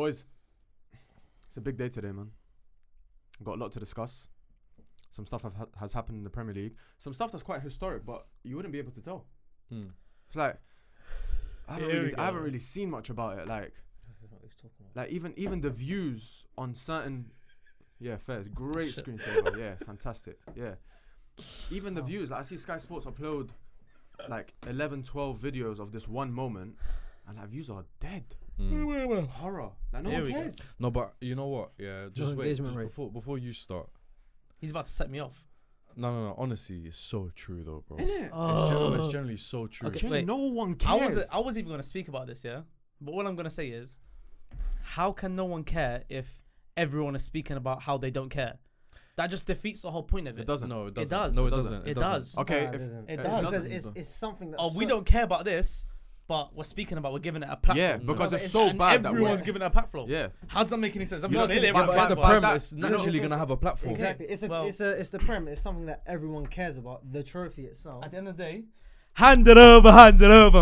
Boys, it's a big day today, man. Got a lot to discuss. Some stuff has happened in the Premier League. Some stuff that's quite historic, but you wouldn't be able to tell. It's like I haven't really seen much about it. Like even the views on certain, fair, great screensaver, fantastic, Even the views, like I see Sky Sports upload like 11, 12 videos of this one moment, and like views are dead. Horror. Like no one cares. No, but you know what? Yeah, just wait. Before you start. He's about to set me off. No. Honestly, it's so true though, bro. Isn't it? It's generally so true. Okay, no one cares. I wasn't even going to speak about this, but all I'm going to say is, how can no one care if everyone is speaking about how they don't care? That just defeats the whole point of it. It doesn't. No, it doesn't. It does. No, it doesn't. It does. Okay, it does. Because it's something that. We don't care about this, but we're speaking about. We're giving it a platform. Yeah, because it's so bad. Everyone's giving it a platform. Yeah. How does that make any sense? I'm You not know, in it. But it's the but Prem. It's naturally gonna have a platform. Exactly. It's the Prem. It's something that everyone cares about. The trophy itself. At the end of the day, hand it over,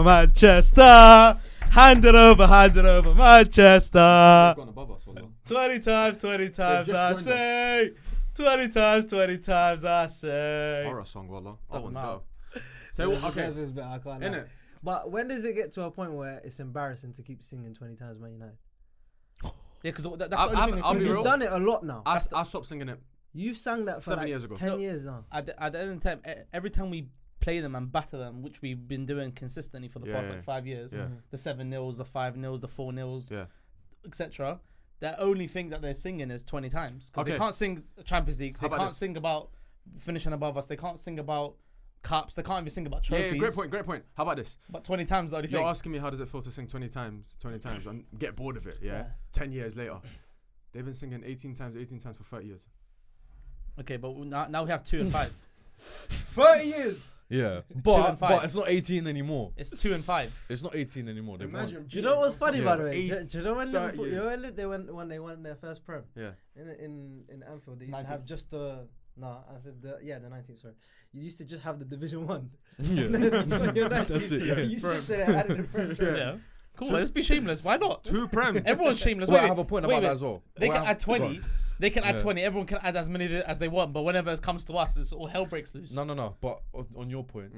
Manchester. Hand it over, Manchester. 20 times, I say. 20 times, I say. Horror song, wallah. Doesn't matter. So okay, I can't. innit? But when does it get to a point where it's embarrassing to keep singing 20 times Man United? Yeah, because that's the I'll only thing. be Because real. you've done it a lot now. I stopped singing it. You've sang that for 7 like years ago. 10 years now. At the end of the time, every time we play them and batter them, which we've been doing consistently for the past 5 years, the 7-0s, the 5-0s, the 4-0s, etc. The only thing that they're singing is 20 times. Because they can't sing Champions League. They can't sing about finishing above us. They can't sing about cups. They can't even sing about trophies. Yeah, great point. How about this? But 20 times, the only You're thing. asking me how does it feel to sing 20 times and get bored of it, 10 years later. They've been singing 18 times for 30 years. Okay, but now we have 2 and 5. 30 years! Yeah, 2 and 5. but it's not 18 anymore. It's 2 and 5. It's not 18 anymore. Imagine. Do you know what's funny, by the way? Eight, Do you know when Liverpool, years. when they won their first Prem? Yeah. In Anfield, they used 19th. to have just the. No, I said the 19th. Sorry, you used to just have the Division 1. Yeah. That's it. Yeah. You just added the Prem. Yeah. Cool. Let's be shameless. Why not? 2 Prem. Everyone's shameless. Wait, I have a point about that as well. They can add 20. Go on. They can add 20. Everyone can add as many as they want. But whenever it comes to us, it's all hell breaks loose. No. But on your point,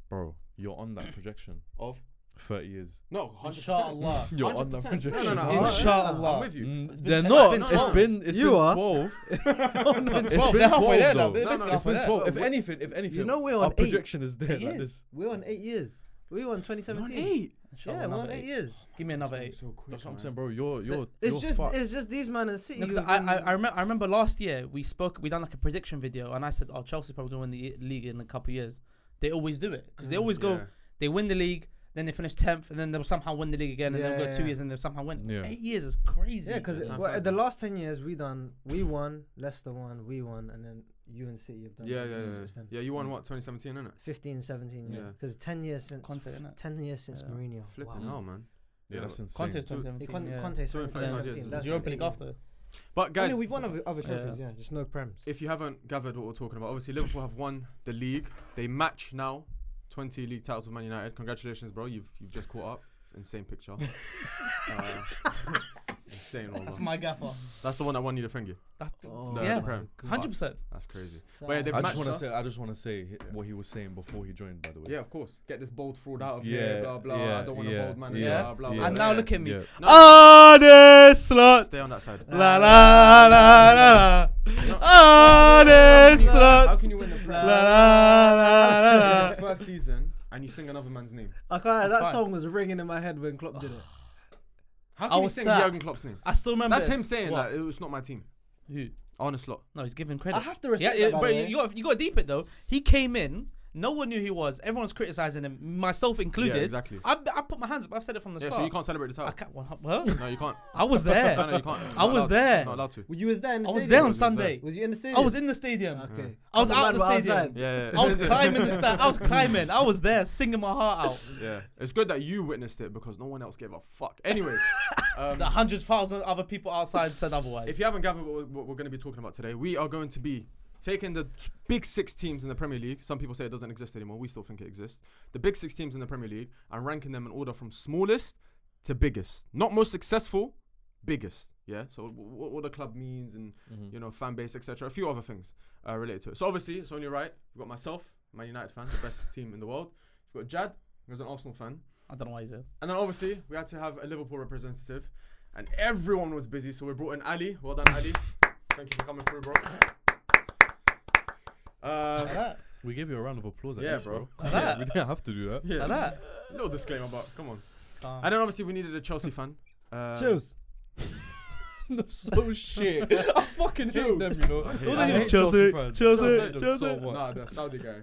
bro, you're on that projection of 30 years. No, 100%. Inshallah. You're on that projection. No. Inshallah. I'm with you. They're ten- not. it's been It's 12. been 12. It's been 12. It's been They're halfway 12 there now. though. They're basically It's been halfway 12. there. If anything, You know we're on our 8. projection is there 8 like years. this. We're on 8 years. We won 2017. 8. Inshallah, Yeah, we're on another 8 years. Give me another 8. So quick, That's what I'm man. saying, bro. You're It's just these man and City. No, because I remember last year we done like a prediction video, and I said, Chelsea's probably going to win the league in a couple of years. They always do it because they always go, they win the league, then they finish 10th, and then they'll somehow win the league again, and they'll go 2 years and they'll somehow win. Yeah. 8 years is crazy. Yeah, because the last 10 years we won, Leicester won, we won, and then you and City have done. Yeah, you won what, 2017, innit? 15, 17, yeah. Yeah. Because 10 years since Conte, innit? 10 years since Mourinho. Flipping hell, man. Yeah, that's insane. Conte's 2017. yeah. Conte, sorry, 2017. That's Europa League 18. after. But guys, We've won other trophies, yeah, just no Prems. if you haven't gathered what we're talking about, obviously Liverpool have won the league. They match now 20 league titles with Man United. Congratulations, bro. You've just caught up. Insane picture. Insane. That's my gaffer. That's the one that won you the thingy. Yeah, the Prem. 100%. That's crazy. So- But yeah, they've I matched just us. want to say what he was saying before he joined. By the way. Yeah, of course. Get this bold fraud out of Yeah, here. Blah blah. yeah, I don't want a yeah, bold man. yeah, Blah blah. yeah. blah. And now look at me. Yeah. No, Honest slut. stay on that side. La la la la. Honest How slut. can you win the Prem? La la la la. First season and you sing another man's name. I can't. That's That fine. song was ringing in my head when Klopp did it. How I can you was sing sad. Jurgen Klopp's name? I still remember. That's this. him saying What? that it's not my team. Who? Honest lot. No, he's giving credit. I have to respect that, by bro, the way. you got to deep it though. He came in. No one knew who he was. Everyone's criticizing him, myself included. Yeah, exactly. I put my hands up. I've said it from the Yeah, start. so you can't celebrate the I title. can't. Well, No, you can't. I was there. No, you can't. You're I not was allowed to. there. You're not allowed to. You was there in the I was stadium? there on Was there. Sunday. Was you in the stadium? I was in the stadium. Okay. I was out of the Outside. stadium. Yeah. I was climbing the stand. I was climbing. I was there singing my heart out. Yeah. It's good that you witnessed it because no one else gave a fuck. Anyways, The 100,000 other people outside said otherwise. if you haven't gathered what we're going to be talking about today, we are going to be taking the big 6 teams in the Premier League. Some people say it doesn't exist anymore. We still think it exists. The big 6 teams in the Premier League and ranking them in order from smallest to biggest. Not most successful, biggest. Yeah. So what the club means and you know, fan base, etc. A few other things related to it. So obviously it's only right. We've got myself, Man United fan, the best team in the world. We've got Jad, who's an Arsenal fan. I don't know why he's here. And then obviously we had to have a Liverpool representative, and everyone was busy. So we brought in Ali. Well done, Ali. Thank you for coming through, bro. We gave you a round of applause. Yeah, bro. We didn't have to do that. Yeah. Like that. No disclaimer, but come on. And then obviously we needed a Chelsea fan. Cheers. That's so shit. I fucking hate them, you know. I hate Chelsea fans. Chelsea. So much. Nah, the Saudi guy.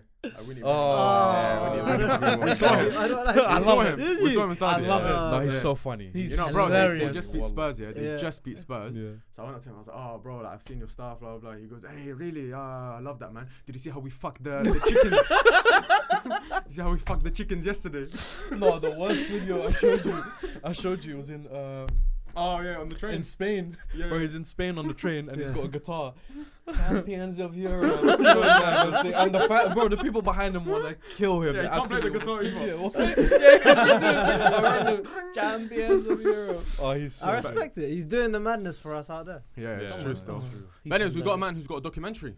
We need Oh. we saw him. I don't like We I saw love him. it. We saw him in Saudi. I love it. No, he's so funny. He's You know, bro, they hilarious. just beat Spurs, yeah. They Yeah. just beat Spurs. Yeah. So I went up to him. I was like, "Oh, bro, like, I've seen your stuff, blah blah blah." He goes, "Hey, really? I love that, man. Did you see how we fucked the chickens? You see how we fucked the chickens yesterday? No, the worst video I showed you was in Oh yeah, on the train. in Spain. Yeah. Where he's in Spain on the train and he's Yeah. got a guitar. Champions of Europe. And the people behind him want to kill him. Yeah, he They can't play the absolutely- guitar either. Yeah, what? Yeah, Champions of Europe. Oh, he's so I bad. respect it. He's doing the madness for us out there. Yeah, it's Yeah. true Yeah. still. That's true. But anyways, we got a man who's got a documentary.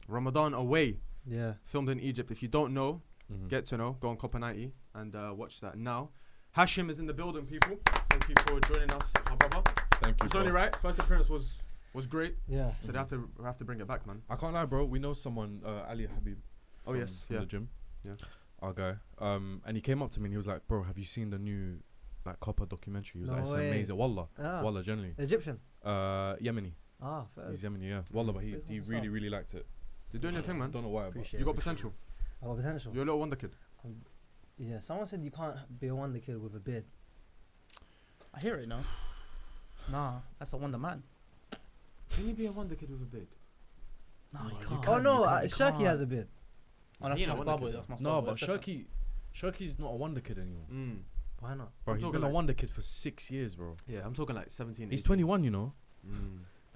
Ramadan Away, Yeah. filmed in Egypt. If you don't know, get to know. Go on Copper 90 and watch that now. Hashim is in the building, people. Thank you for joining us, my brother. Thank you. It's bro. only right. First appearance was great. Yeah. So they have to bring it back, man. I can't lie, bro. We know someone, Ali Habib. Oh from- yes, from yeah. the gym. Yeah. Our guy. And he came up to me and he was like, "Bro, have you seen the new like Copper documentary?" He was No like, "It's way. amazing." Wallah, Ah. Wallah, generally. Egyptian. Yemeni. Ah, fair. He's Yemeni, yeah. Wallah, but he What's really, up? really liked it. You're doing your thing, man. Don't know why, but Appreciate You got potential. I got potential. You're a little wonder kid. Yeah, someone said you can't be a wonder kid with a beard. I hear it now. Nah, that's a Wonder Man. Can you be a wonder kid with a beard? No, you you can't. Oh no, you Shirky can't. has a beard. Oh, that's He my ain't a Starboy. Wonder Kid, That's my Starboy. no, but that's different. Shirky's not a wonder kid anymore. Why not? Bro, I'm he's talking been a like- wonder kid for 6 years, bro. Yeah, I'm talking like 17. He's 18. 21, you know.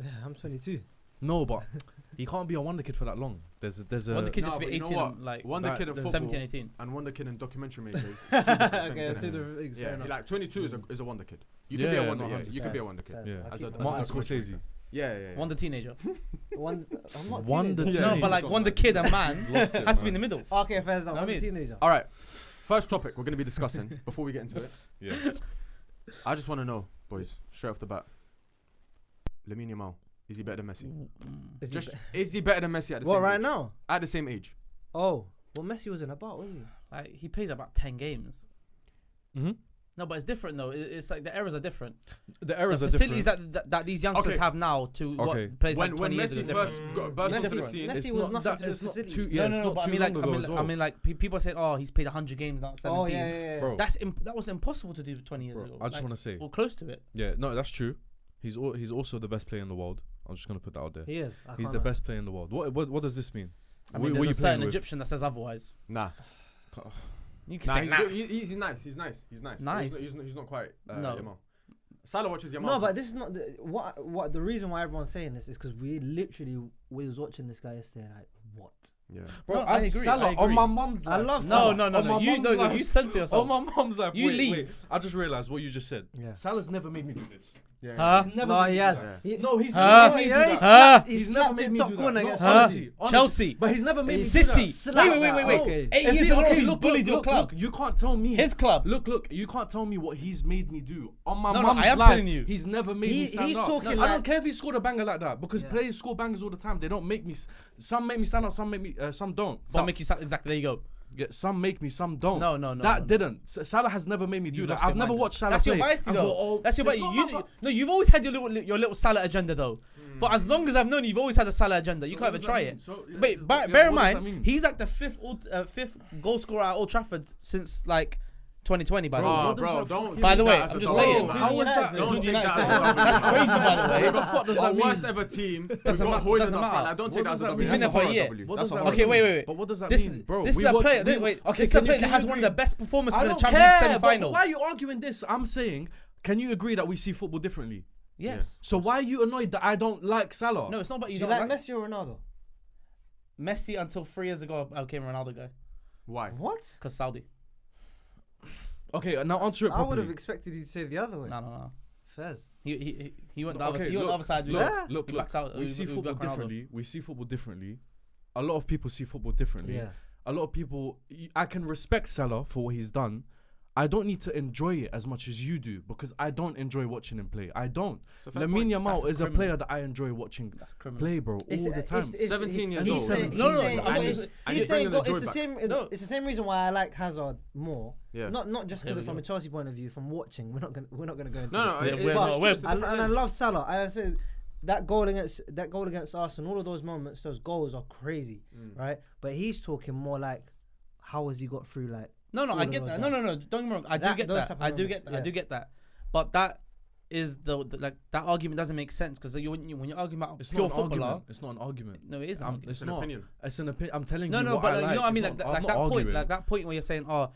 Yeah, I'm 22. No, but he can't be a wonder kid for that long. There's a Wonder Kid No, used to be but you know 18, what? and, like Wonder that- kid in the football 17, 18. and wonder kid and documentary makers. Is two different things, Okay, innit? two different things. Yeah, fair enough. like 22 is a wonder kid. You Yeah, can be a yeah, wonder. no, Yeah, 100%. you can be a wonder kid. Fair. Yeah. I As keep- a- I Martin like- Scorsese. Yeah. Wonder teenager. One, I'm not Wonder teenager. Yeah, No, he's but like got Wonder that. Kid and Man Lost it, has to be in man. the middle. Okay, fair enough. Know what I I'm a mean? teenager. All right. First topic we're going to be discussing before we get into it. Yeah. I just want to know, boys, straight off the bat. Lamine Yamal, is he better than Messi? Is he Just be- is he better than Messi at the what, same right age? now? At the same age. Oh, well, Messi wasn't about, was he? Like he played about 10 games. Mm-hmm. No, but it's different though. It's like the eras are different. The errors The are facilities different. that these youngsters Okay. have now to Okay. what players When like 20 years Messi ago. first burst onto the different. scene, Messi It's was not nothing that- to do it's with not facilities. too- yeah, no, it's not but I too mean like long ago as well. I mean like people are saying, oh, he's played 100 games now, 17. Oh, yeah. Bro. That was impossible to do 20 years Bro, ago. I just Like, want to say, or close to it. yeah, no, that's true. He's also the best player in the world. I'm just gonna put that out there. He is. I He's can't the lie. best player in the world. What does this mean? I mean, What there's a you playing certain with? Egyptian that says otherwise. nah. You can Nah, say he's, nah. good. He's nice. He's nice. Nice. He's not quite No. Yamal. Salah watches Yamal. No, but this is not what the reason why everyone's saying this is because we was watching this guy yesterday. Like, what? Yeah. Bro, No, I agree, Salah I on agree. my mum's I life. love No, Salah. no, no, On no. my You mum's no, life. you censor yourself. On my mum's life. You wait, leave. Wait. I just realized what you just said. Yeah. Salah's never made me do this. Yeah. Huh? He's never No, made me he do has. that. He- No, he's Huh? never made me do Yeah, that. he slapped- he He's never slapped made it me top do corner that. against No, Huh? honestly, Chelsea. But he's never made me do City. that. Wait. Okay. 8 years ago, he bullied your look, club. Look, you can't tell me. His club. Look, you can't tell me what he's made me do. On my No, mum's I am life, telling you. he's never made me stand he's up. talking I like- don't care if he scored a banger like that because Yeah. players score bangers all the time. They don't make me. Some make me stand up. Some make me. Some don't. Some But- make you sound exactly. There you go. Yeah, some make me, some don't. No. That no. didn't. Salah has never made me do You've that. lost I've your never mind. watched Salah That's play. your bias, and though. go, oh, That's your it's bias. not my No, you've always had your little Salah agenda though. For as long as I've known you, you've always had a Salah agenda. You So can't what even does try that it. mean? So, yeah, Wait, yeah, bear what in does that mind, mean? he's like the fifth goal scorer at Old Trafford since like 2020. By the Bro, way. what does bro, that don't. fucking- By take the that way, as I'm a just W, saying. man. How is that? Don't take that as a United. W. That's crazy, by the way. What the fuck does Our that mean? worst ever team. We've Doesn't got matter. Hoyland Doesn't up front. matter. I don't What take that does as a that W. mean? That's He's been there for a horror year. W. What That's does a that horror Okay, W. wait. But what does that This mean, bro? is we a watch- player. we- Wait, okay, this is a can player you that has agree? one of the best performances I in the don't Champions League care. semi-final. But why are you arguing this? I'm saying, can you agree that we see football differently? Yes. So why are you annoyed that I don't like Salah? No, it's not about Do you. you don't like Messi or Ronaldo? Messi until 3 years ago, I became a Ronaldo guy Why? What? because Saudi. Okay, now answer it I would properly. have expected you to say the other way. No. Fez. He went the other side. Look. Backs out. We see football differently. We see football differently. A lot of people see football differently. Yeah. A lot of people. I can respect Salah for what he's done. I don't need to enjoy it as much as you do because I don't enjoy watching him play. I don't. Lamine Yamal is a player that I enjoy watching play, bro, all the time. 17 years old. It's the same reason why I like Hazard more. Yeah. Not just because from a Chelsea point of view, from watching. We're not gonna go into No. And I love Salah. I said that goal against Arsenal, all of those moments, those goals are crazy, right? But he's talking more like, how has he got through like? No, I get that. No. Don't get me wrong. I do get that. But that is the like that argument doesn't make sense because when you're arguing about pure footballer, it's not an argument. No, it is. It's an not. opinion. It's an opinion. I'm telling you. No, but I you know what I mean. Like that point where you're saying, oh,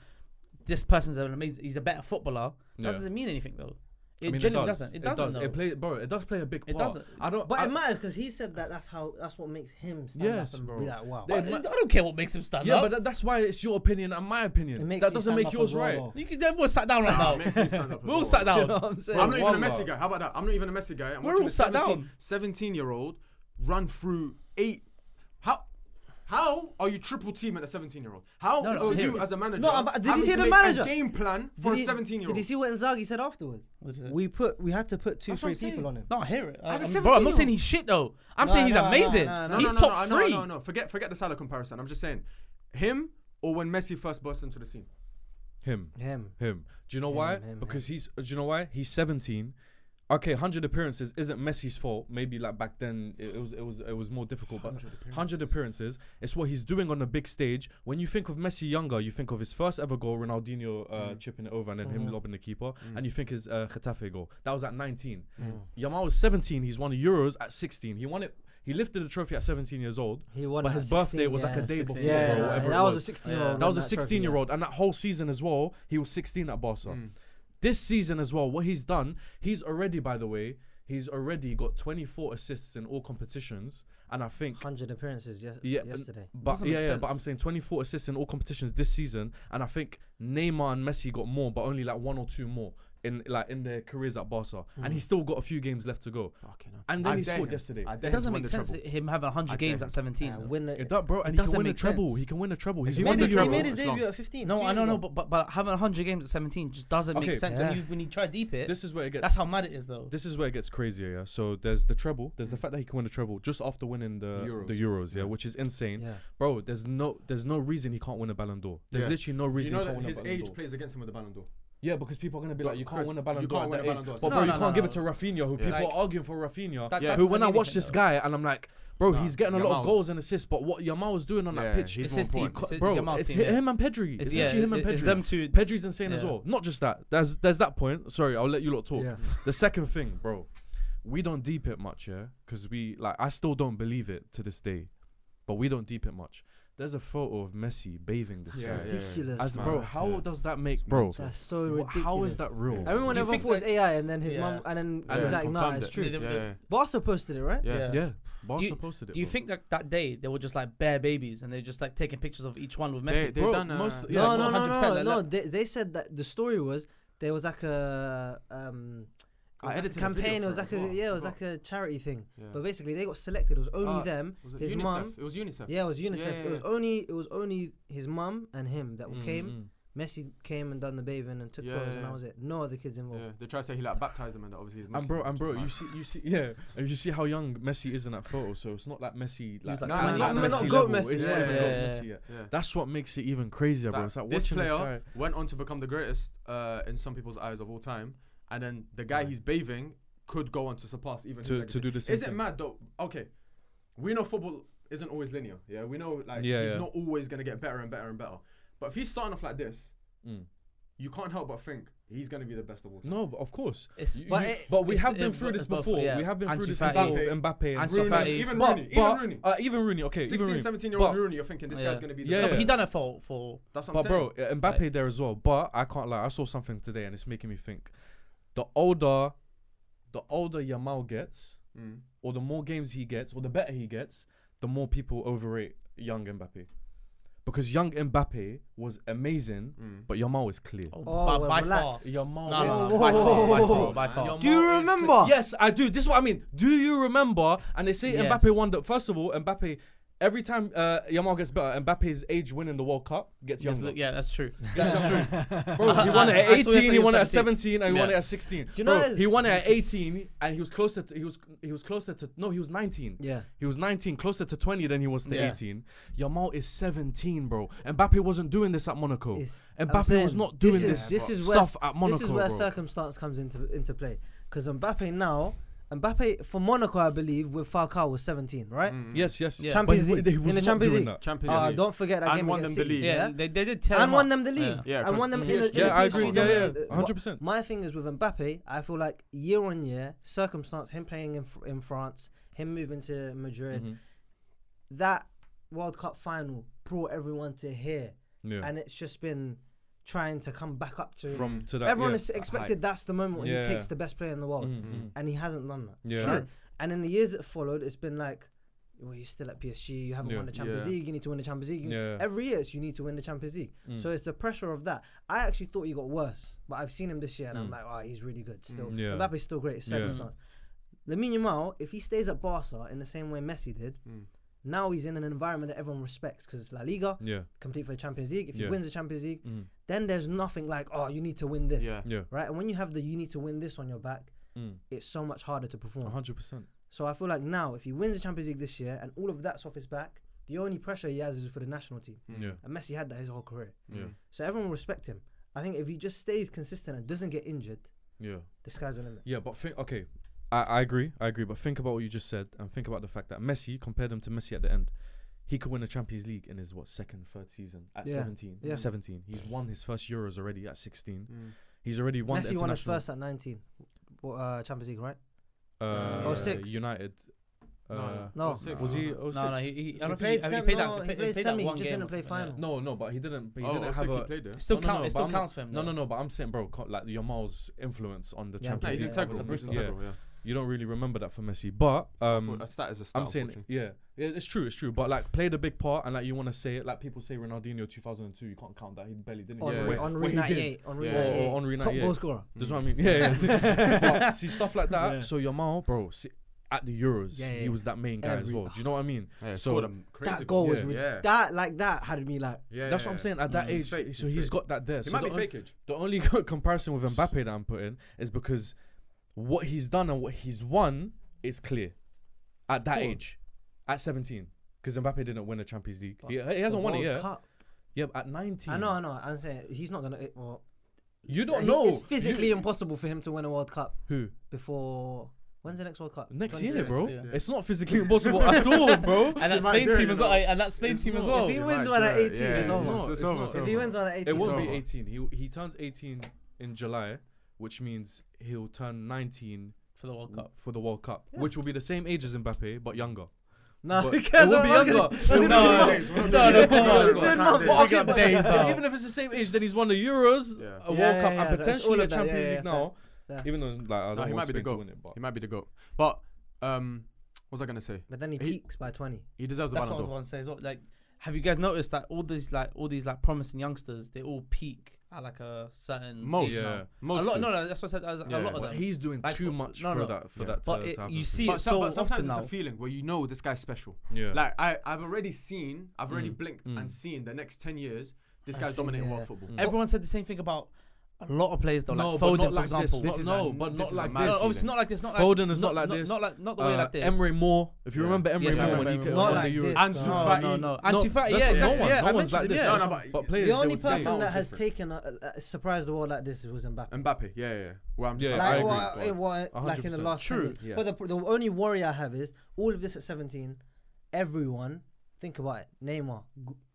this person's an amazing. He's a better footballer. That doesn't mean anything though. It genuinely doesn't. It doesn't. It does play a big part. It doesn't. But it matters because he said that's what makes him stand up and be like, wow. I don't care what makes him stand up. Yeah, but that's why it's your opinion and my opinion. That doesn't make yours right. Everyone sat down right now. We're all sat down. You know what I'm saying? I'm not even a Messi guy. How about that? I'm not even a Messi guy. I'm We're all sat down. 17-year-old run through 8. How are you triple teaming a 17-year-old? How are you as a manager? No, but did you hear the make manager? A game plan for a 17-year-old. Did you see what Inzaghi said afterwards? We had to put 2-3 people on him. No, I hear it. Bro, I'm not saying he's shit though. I'm saying he's amazing. He's top 3. No. Forget the Salah comparison. I'm just saying, him or when Messi first burst into the scene. Him. Do you know why? Because do you know why? He's 17. Okay, 100 appearances isn't Messi's fault. Maybe like back then it was more difficult. But 100 appearances, it's what he's doing on a big stage. When you think of Messi younger, you think of his first ever goal, Ronaldinho chipping it over and then him lobbing the keeper, and you think his Getafe goal. That was at 19. Yamal was 17. He's won Euros at 16. He won it. He lifted the trophy at 17 years old. But his birthday was like a day before. That was a 16-year-old. That was a 16-year-old, and that whole season as well, he was 16 at Barca. This season as well, what he's done, he's already got 24 assists in all competitions, and I think 100 appearances yesterday. But I'm saying 24 assists in all competitions this season, and I think Neymar and Messi got more, but only like 1 or 2 more in their careers at Barca, and he's still got a few games left to go. And then he scored yesterday. It doesn't make sense him having 100 games at 17. He can win a treble. He can win a treble. He made his debut at 15. No, I don't know, but having 100 games at 17 just doesn't make sense when you try deep it. This is where it gets. That's how mad it is, though. This is where it gets crazier. Yeah. So there's the treble. There's the fact that he can win a treble just after winning the Euros. Yeah, which is insane. Yeah. Bro, there's no reason he can't win a Ballon d'Or. There's literally no reason. You know that his age plays against him with the Ballon d'Or. Yeah, because people are going to be like, you can't win a Ballon d'Or at that age. But no, bro, you can't give it to Rafinha, who people are arguing for Rafinha. Who, when I watch this guy, and I'm like, bro, he's getting a lot of goals and assists, but what Yamal was doing on that pitch, it's his team. Bro, it's him and Pedri. It's literally him and Pedri. It's them two. Pedri's insane as well. Not just that. There's that point. Sorry, I'll let you lot talk. The second thing, bro, we don't deep it much, because I still don't believe it to this day, but we don't deep it much. There's a photo of Messi bathing this guy. Ridiculous, bro, how does that make, bro? That's so ridiculous. How is that real? Everyone thought it was AI, and then his mum, and then he was like, nah, it's true. Barca posted it, right? Yeah. Barca posted it. Do you think that day they were just like bare babies and they're just like taking pictures of each one with Messi? They done No. They said that the story was there was like a campaign. It was like like a charity thing. But basically, they got selected. It was only them, his mum. It was UNICEF. Yeah, it was UNICEF. It was only his mum and him that came. Messi came and done the bathing and took photos, and that was it. No other kids involved. Yeah, they try to say he baptized them, and obviously he's Muslim. And bro, you see how young Messi is in that photo. So it's not like Messi, not Messi goat level. Messi. It's not even goat Messi. That's what makes it even crazier, bro. It's like this watching player this guy went on to become the greatest in some people's eyes of all time. And then the guy he's bathing could go on to surpass even to do the same. Is it mad though? Okay, we know football isn't always linear. Yeah, we know he's not always gonna get better and better and better. But if he's starting off like this, you can't help but think he's gonna be the best of all time. No, but of course. But we have been through this before. We have been through this before with Mbappe and Rooney. Even Rooney. Even Rooney. Okay, 16, 17-year-old Rooney. You're thinking this guy's gonna be the best. But he done it for. That's what I'm saying. But bro, Mbappe there as well. But I can't lie. I saw something today and it's making me think. The older Yamal gets, or the more games he gets, or the better he gets, the more people overrate young Mbappe. because young Mbappe was amazing, but Yamal is clear. By far. Yamal is by far. Do you remember? Yes, I do. This is what I mean. Do you remember? And they say Mbappe won the. First of all, Mbappe. Every time Yamal gets better, Mbappe's age winning the World Cup gets younger. Yeah, that's true. That's true. Bro, he won it at 18, he won it at 17, and he won it at 16. You know, he won it at 18, and he was closer to. He was closer to. No, he was 19. Yeah, he was 19, closer to 20 than he was to 18. Yamal is 17. Bro, Mbappe wasn't doing this at Monaco. Mbappe was not doing this stuff at Monaco. This is where circumstance comes into play. Because Mbappe for Monaco, I believe, with Falcao was 17, right? Yes. Yeah. Champions League. In the Champions League. Don't forget that game won them the league. Yeah, they did tell and won them the league. Yeah, and won them in yeah, I agree. Yeah, 100%. My thing is with Mbappe, I feel like year on year, circumstance, him playing in France, him moving to Madrid, that World Cup final brought everyone to here, and it's just been trying to come back up to that. Everyone has expected that's the moment when he takes the best player in the world, and he hasn't done that. Yeah. Sure. And in the years that followed, it's been like, well, you're still at PSG, you haven't won the Champions League, you need to win the Champions League. Every year, you need to win the Champions League. So it's the pressure of that. I actually thought he got worse, but I've seen him this year, and I'm like, oh, he's really good still. Mbappe's still great, it's circumstance. Lamine Yamal, if he stays at Barca in the same way Messi did, now he's in an environment that everyone respects because it's La Liga, complete for the Champions League. If he wins the Champions League, then there's nothing like, oh, you need to win this, right? And when you have the you need to win this on your back, it's so much harder to perform. 100%. So I feel like now, if he wins the Champions League this year and all of that's off his back, the only pressure he has is for the national team. And Messi had that his whole career. So everyone will respect him. I think if he just stays consistent and doesn't get injured, the sky's the limit. Yeah, but I agree, but think about what you just said and think about the fact that Messi, compared him to Messi at the end, he could win the Champions League in his second, third season at 17. 17. He's won his first Euros already at 16. He's already won the Messi won his first at 19. Champions League, right? 06. United. No. Was he? 06? No, he played semi. He played semi. He just didn't play final. No, but he didn't. He didn't have he played there. It still counts for him. No, but I'm saying, bro, like Yamal's influence on the Champions League. He's integral. Yeah. You don't really remember that for Messi, but a stat is a stat. I'm saying, it's true. But like, played a big part, and like you want to say it, like people say Ronaldinho 2002, you can't count that. He barely didn't. Henri 98. Or Henri 98. Top goal scorer. That's what I mean. But see stuff like that. Yeah. So Yamal, bro, at the Euros, he was that main guy as well. Do you know what I mean? Yeah, so that goal was that had me like. That's what I'm saying. At that age, so he's got that there. He might be fake age. The only comparison with Mbappe that I'm putting is because what he's done and what he's won is clear at that age, at 17. Because Mbappe didn't win the Champions League. He hasn't won it yet. Yeah, but at 19. I know. I'm saying he's not gonna. Well, you don't know. It's physically impossible for him to win a World Cup. Who? Before. When's the next World Cup? Next year, bro. Yeah. It's not physically impossible at all, bro. And that Spain team as well. And that Spain team as well. If he wins one at 18, it's over. If he wins one at 18, it won't be 18. He turns 18 in July, which means he'll turn 19 for the World Cup. Which will be the same age as Mbappe, but younger. No, it will be younger. Even if it's the same age, then he's won the Euros, a World Cup, and potentially a Champions League now. Even though I don't want Spain to win it, but he might be the GOAT. But what was I gonna say? But then he peaks by 20. He deserves the Ballon d'Or. That's what I was going to say as well. Like, have you guys noticed that all these promising youngsters, they all peak at like a certain most. age? Yeah. Most. That's what I said. A lot of them. He's doing too much for that. But you see but it so sometimes often it's now. a feeling where you know this guy's special. Yeah. Like I've already blinked and seen the next 10 years this guy's dominating world football. Everyone said the same thing about a lot of players though, like Foden, for example. But not like this. Obviously not like this. Foden is not like this. Not the way like this. Emre Moore, if you remember Emre Moore when he came not on like the Euros. Ansu Fati. No. Ansu Fati, yeah, exactly. No one's like this. But players, the only person that has taken surprised the world like this was Mbappe. Yeah. Well, I'm just I agree. Like in the last 10 years. But the only worry I have is all of this at 17. Everyone, think about it. Neymar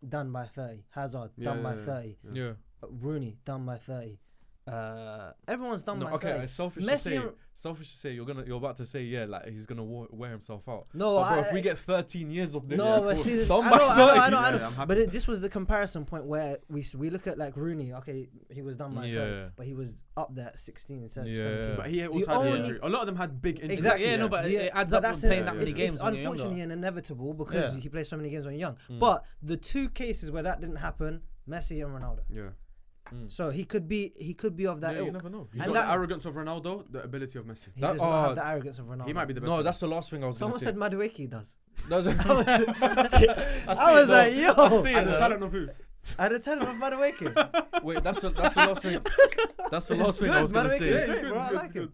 done by 30. Hazard done by 30. Yeah. Rooney done by 30. everyone's done. Okay, it's selfish to say. Selfish to say. You're about to say like he's gonna wear himself out. No, bro, if we get 13 years of this, no, but see, I know. But this was the comparison point where we look at like Rooney. Okay, he was done by 30, but he was up there at 16, 17. But he also had injury. A lot of them had big injuries. Exactly. Yeah, no, but it adds up with playing that many games. It's unfortunately and inevitable because he plays so many games when you're young. But the two cases where that didn't happen, Messi and Ronaldo. Yeah. So he could be of that ilk. You never know. He's got the arrogance of Ronaldo, the ability of Messi. He does not have the arrogance of Ronaldo. He might be the best. No, that's the last thing I was going to say. Someone said Madueke does. I was like, yo. And the talent of who? And the talent of Madueke. Wait, that's the last thing. That's the last thing I was going to say.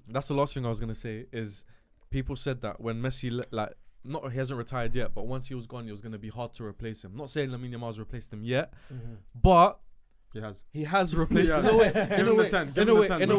That's the last thing I was going to say is people said that when Messi, he hasn't retired yet, but once he was gone, it was going to be hard to replace him. Not saying Lamine Yamal's replaced him yet, but he has replaced him. In a way. You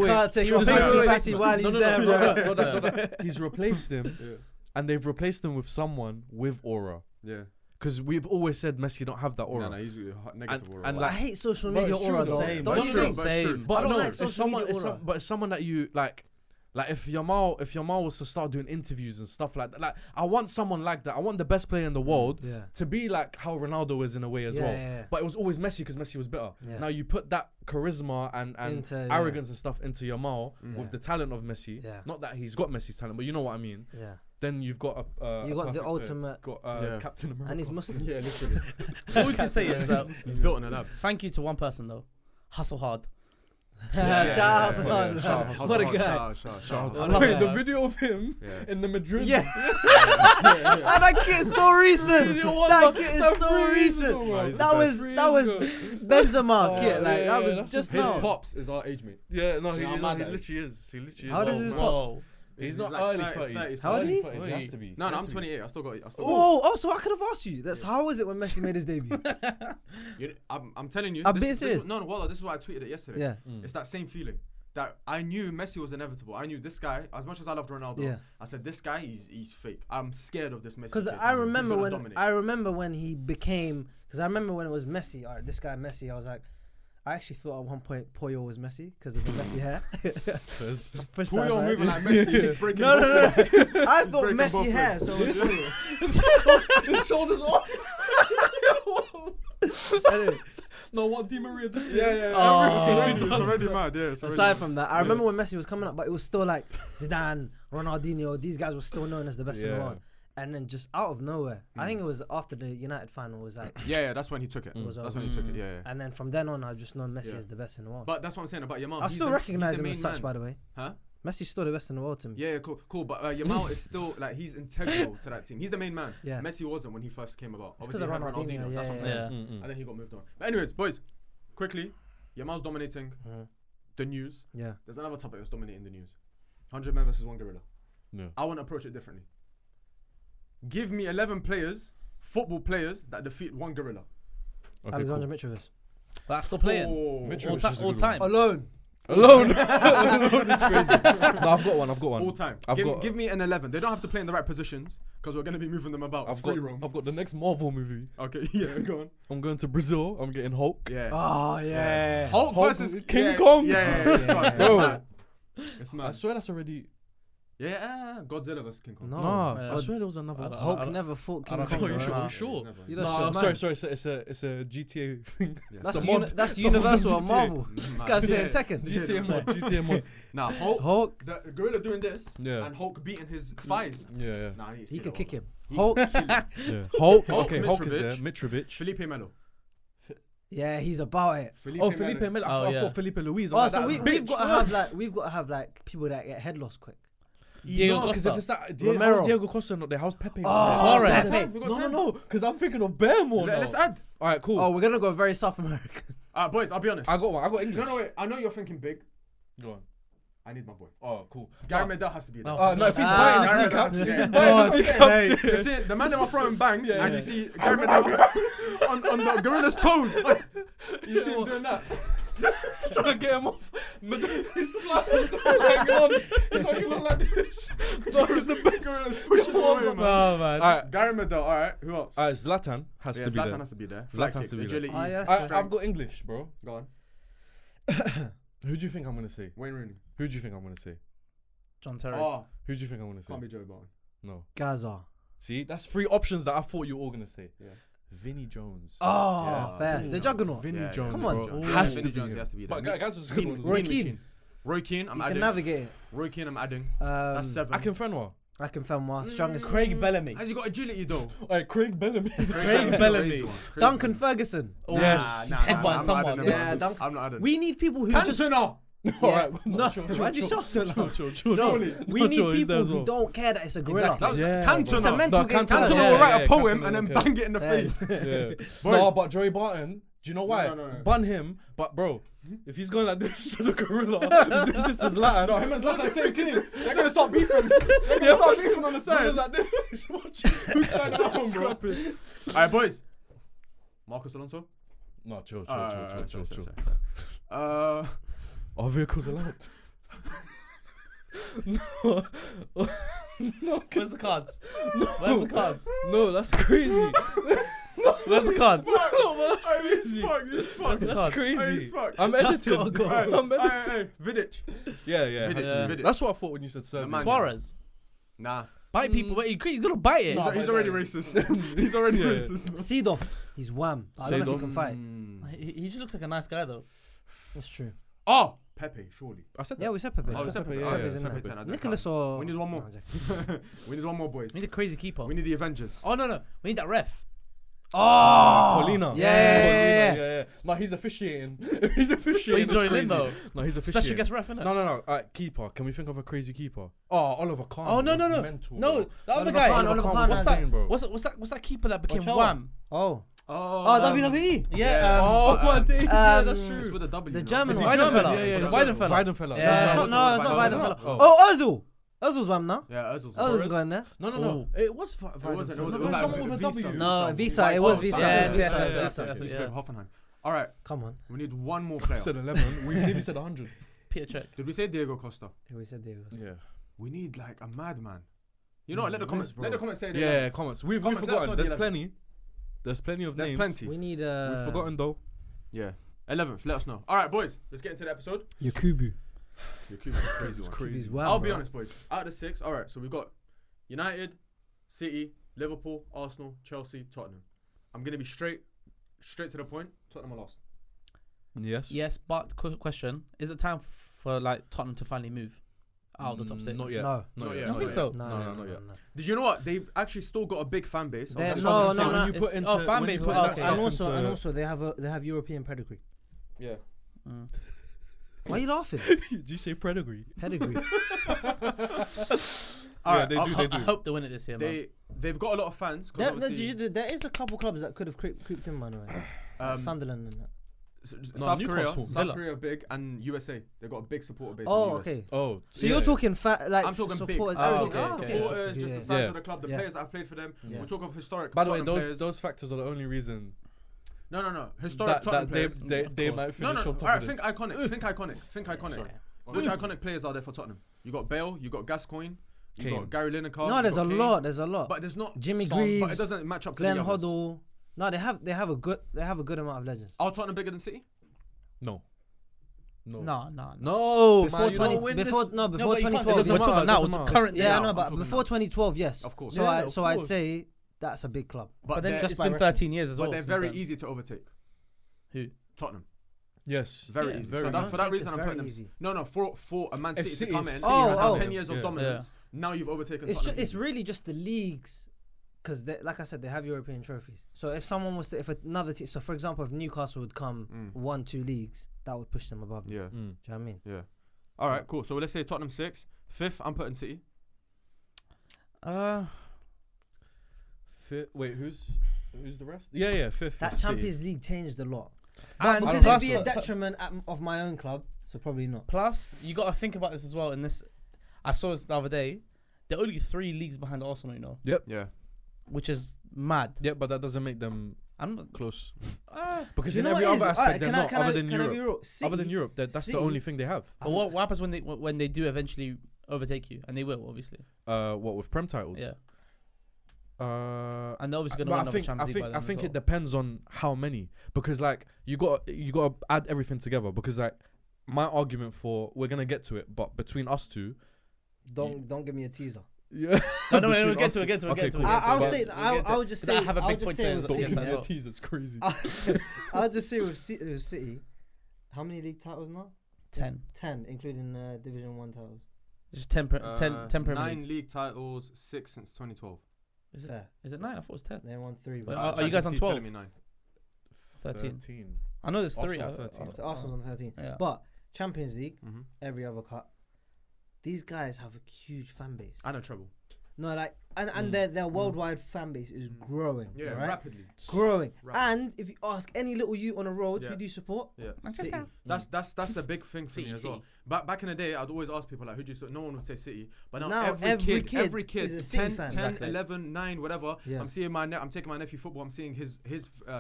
can't take Messi while he's there. He's replaced him, and they've replaced him with someone with aura. Yeah. Because we've always said Messi don't have that aura. No, he's negative aura. And I hate social media aura though. Don't you think? But no, it's someone that you like. Like if Yamal was to start doing interviews and stuff like that, like I want someone like that. I want the best player in the world to be like how Ronaldo is in a way as well. Yeah. But it was always Messi because Messi was better. Yeah. Now you put that charisma and arrogance and stuff into Yamal with the talent of Messi. Yeah. Not that he's got Messi's talent, but you know what I mean. Yeah. Then you've got the ultimate Captain America. And he's Muslim. Yeah, literally. All we can say is that he's built in a lab. Thank you to one person though. Hustle hard. What a guy. Wait, the video of him in the Madrid. Yeah. That kid is so recent. That kid is so recent. That was Benzema kid. Like that was just his pops is our age mate. Yeah, no, he literally is. How does his pops? He's not like early 30s. How old are you? He has to be. No, I'm 28. I still got. So I could have asked you. How was it when Messi made his debut? I'm telling you. I'm being serious. No, this is why I tweeted it yesterday. Yeah. It's that same feeling that I knew Messi was inevitable. I knew this guy, as much as I loved Ronaldo, I said this guy, he's fake. I'm scared of this Messi. Because I remember when he became. Because I remember when it was Messi. All right, this guy Messi. I was like. I actually thought at one point Puyo was Messi because of the Messi hair. Puyo moving like Messi. He's breaking no. I thought Messi hair. So his shoulders off. No, what Di Maria did. Yeah. It's already mad. Yeah. Aside from that, I remember when Messi was coming up, but it was still like Zidane, Ronaldinho. These guys were still known as the best in the world. And then just out of nowhere, I think it was after the United final was like... Yeah, that's when he took it. That's when he took it, yeah. And then from then on, I've just known Messi as the best in the world. But that's what I'm saying about Yamal. I still recognise him as such, by the way. Huh? Messi's still the best in the world to me. Yeah, cool. But Yamal is still, like, he's integral to that team. He's the main man. Yeah. Messi wasn't when he first came about. Obviously, he had Ronaldinho. That's what I'm saying. And then he got moved on. But anyways, boys, quickly, Yamal's dominating the news. Yeah. There's another topic that's dominating the news. 100 men versus 1 gorilla. Yeah. I want to approach it differently. Give me 11 football players that defeat 1 gorilla. Okay, Alexander Mitrovic. That's still playing. All time. Alone. It's crazy. No, I've got one. All time. Give me an 11. They don't have to play in the right positions because we're going to be moving them about. I've got the next Marvel movie. Okay, yeah, go on. I'm going to Brazil. I'm getting Hulk. Yeah. Oh, yeah. Hulk versus King Kong. Yeah, it's mad. Bro. It's mad. I swear that's already... Yeah, Godzilla vs King Kong. No, I swear there was another one. Hulk never fought King Kong. Are you sure? No, sorry. It's a GTA thing. That's Universal or Marvel. This guy's playing Tekken. GTA mod. Nah, Hulk. The gorilla doing this, and Hulk beating his thighs. Yeah. Nah, he could kick him. Hulk. Hulk. Okay, Hulk is there. Mitrovic. Felipe Melo. Yeah, he's about it. Felipe Melo. I thought Felipe Luis. Oh, so we've got to have like people that get head loss quick. Diego Costa. Because if it's that Diego Costa not there, how's Pepe? Suarez. No. Because I'm thinking of Barrymore. Let's add. All right, cool. Oh, we're gonna go very South American. Boys, I'll be honest. I got one. I got English. No, wait. I know you're thinking big. Go on. I need my boy. Oh, cool. Gary Medel has to be there. No, if he's biting his kneecaps, you see, the man that are throwing bangs, and you see Gary Medel on the gorilla's toes. You see him doing that. Trying to get him off. He's flying. He's hanging on like this. No, he's the best. Gorilla's pushing him away, man. Oh, man. Alright, Gary Medel. Alright, who else? Zlatan has to be there. Zlatan has to be there. Flag kicks, agility. I've got English, bro. Go on. Who do you think I'm gonna say? Wayne Rooney. Who do you think I'm gonna say? John Terry. Oh, Who do you think I'm gonna say? can't be Joe Barton. No. Gaza. See, that's 3 options that I thought you were all gonna say. Yeah. Vinnie Jones. Oh, fair. Vinny The Jones. juggernaut. Vinnie Yeah, Jones. Come on, bro. Jones. Has Vinny to be. Jones, he has to be there. But guys, was a good one. Roy Keane. Roy Keane, I'm You can adding. navigate it. Roy Keane, I'm adding. Um, That's 7. Akinfenwa. I can film more. Strongest. Craig Bellamy. Has he got agility though? Alright, Craig Bellamy. Craig Bellamy. Duncan Ferguson. Oh, Yes. he's headbutting I'm someone. not adding him, Yeah, man. Duncan. I'm not adding. We need people who just. Cantona. Alright. No, why'd you shout so loud? We need people who don't care that it's a gorilla. Exactly. It's a Cantona. mental game. Cantona Yeah, will write yeah, a poem Cantona and then don't care. bang it in the face. Yeah. No, but Joey Barton, do you know why? No. Bun him, but bro, if he's going like this to the gorilla, this is Latin. No, him and Zlatan the same team. They're gonna start beefing. They're gonna start beefing on the side. like this. Who's side down, bro? Alright, boys. Marcus Alonso. No, chill. Our vehicles allowed. No. No, Where's the cards? Where's the cards? no, that's crazy. Where's the cards? No, but that's crazy. He's fucked. That's crazy. He's fucked. I'm editing. I'm editing. Hey, Vidic. Yeah. Vidic. That's what I thought when you said The service. man. Suarez. Nah. Bite people. Wait, he's gonna bite it. He's already racist. He's already Yeah. racist. Seedorf. He's wham. I don't know if he Seedorf. can fight. He just looks like a nice guy though. That's true. Oh, Pepe, surely. I said that. Yeah, we said Pepe. Oh, we said Pepe, Alright, yeah, Pepe's in Pepe there. 10, I don't Nicholas count. or. We need one more. No, I'm joking. We need one more, boys. We need a crazy keeper. We need the Avengers. Oh no, we need that ref. Oh! Colina. Yeah. No, he's officiating. He's officiating. He's joining in though. No, he's officiating. Special guest ref, innit? No. Alright, keeper. Can we think of a crazy keeper? Oh, Oliver Kahn. Oh no. Mental, No, bro. the other Oliver guy. Kahn, Oliver Kahn, What's insane, bro. that? What's that keeper that became Ochoa. Wham? Oh. Oh, WWE. Yeah. Oh my days. Yeah, that's um, true. It's with a W. The no? German Is he one. German? Weidenfeller. Yeah, Was it yeah. Weidenfeller? Weidenfeller. Yeah. No, it's not Weidenfeller. Weidenfeller. Oh. Oh, Ozil. Ozil's wham now. Yeah, Özil's Ozil's going there. No. Oh. It was wasn't, it was No, like someone with a Visa. W. No, Visa. It was Visa. Yes, Visa, yes. Visa. He's Yeah. with Hoffenheim. All right, Come on. we need one more player. said 11. We nearly said 100. Peter Cech. Did we say Diego Costa? We said Diego. Yeah. We need like a madman. You know what? Let the comments. bro. Let the comments say. Yeah, comments. We've Comments, let us forgotten. know There's the plenty. There's plenty of There's names. plenty. We need We've forgotten though. Yeah. 11th. Let us know. All right, boys. Let's get into the episode. Yakubu. Crazy one. Crazy. Wow, I'll be bro. honest, boys. Out of the 6, all right. So we've got United, City, Liverpool, Arsenal, Chelsea, Tottenham. I'm gonna be straight to the point. Tottenham are lost. Yes. Yes, but quick question: is it time for like Tottenham to finally move out of the top 6? Not yet. No. Not yet. I don't think so. No, not yet. Did you know what? They've actually still got a big fan base. They're- Obviously, no, I was no, gonna no. say, When you put into fan when base, you put oh, that okay. stuff And into- also they have European pedigree. Yeah. Why are you laughing? Did you say pedigree? Pedigree. All right. they do. I hope they win it this year, man. They've got a lot of fans. 'Cause obviously, There is a couple clubs that could have creeped in, by the way. Sunderland and that. South Newcastle. Villa. Korea big, and USA. They've got a big supporter base. Oh, in the US. okay. Oh. So you're talking like I'm talking big. supporters. I'm Oh, talking okay, okay. supporters, just the size of the club, the Yeah. players that have played for them. Yeah. We talk of historic. By the way, Tottenham players. those factors are the only reason No. Historic that Tottenham they players. they Of they course. might No. finish on top All right, of think this. iconic. Sorry. Which iconic players are there for Tottenham? You got Bale, you got Gascoigne, you Kane. got Gary Lineker. No, you there's got a Kane, lot. There's a lot. But there's not Jimmy some, Greaves, but it doesn't match up to Glenn the others. Hoddle. No, they have a good amount of legends. Are Tottenham bigger than City? No. No. No, Before man, you don't 20 win before this. no No, before but you can't say 2012. this. We're talking It now. doesn't matter. Currently, Yeah, now, no, I'm but talking before now. 2012, yes. Of course. So Yeah, of I'd course. say that's a big club. But then they're- it's by been reference. 13 years as well. but they're since very then. easy to overtake. Who? Tottenham. Yes. Very Yeah, easy. very So easy. for that It's reason, I'm very putting them. easy. No, for a Man If City City- to come in if and City have had 10 years of yeah. dominance, now you've overtaken It's Tottenham. it's really just the leagues, because like I said, they have European trophies. So if someone was to, if another team, so for example, if Newcastle would come 1-2 leagues, that would push them above. them. Yeah. Mm. Do you know what I mean? Yeah. All right, cool. So let's say Tottenham 6. 5th, I'm putting City. Wait, who's the rest? Yeah, fifth. That is City. Champions League changed a lot. And Because it'd plus, be a detriment of my own club, so probably not. plus, you got to think about this as well. In this, I saw this the other day. They're only 3 leagues behind Arsenal, you know, Yeah. which is mad. Yeah, but that doesn't make them I'm not close. Uh, Because You in know every what it other is? aspect, Alright, they're can I- not. can I- Other than can I be Europe. real? Other than City- Europe, that's the City- only thing they have. but what happens when they do eventually overtake you? And they will, obviously. What with Prem titles? Yeah. Uh, And they're obviously going to but win I another think Champions League by then I as think well. it depends on how many, because like you got to add everything together, because like my argument for we're gonna get to it, but between us two, don't give me a teaser. Yeah. No, we'll get to it. I would just say I have a big point to say. Teaser's crazy. I'll just say with City, how many league titles now? 10, including Division 1 titles. Just 10 Premier 9 league titles, 6 since 2012. Is it 9? I thought it was 10. They won 3. Are you guys on 12? 13. I know there's 3. Arsenal's on 13. Yeah. But Champions League, every other cup, these guys have a huge fan base. And a treble. No, like, and their worldwide fan base is growing. Yeah, right? rapidly. Growing. And if you ask any little youth on the road, who do you support? Yeah. City. That's the big thing for me as well. Back in the day, I'd always ask people, like, who do you support? No one would say City. But now every kid, 10, 11, 9, whatever, I'm taking my nephew football, I'm seeing his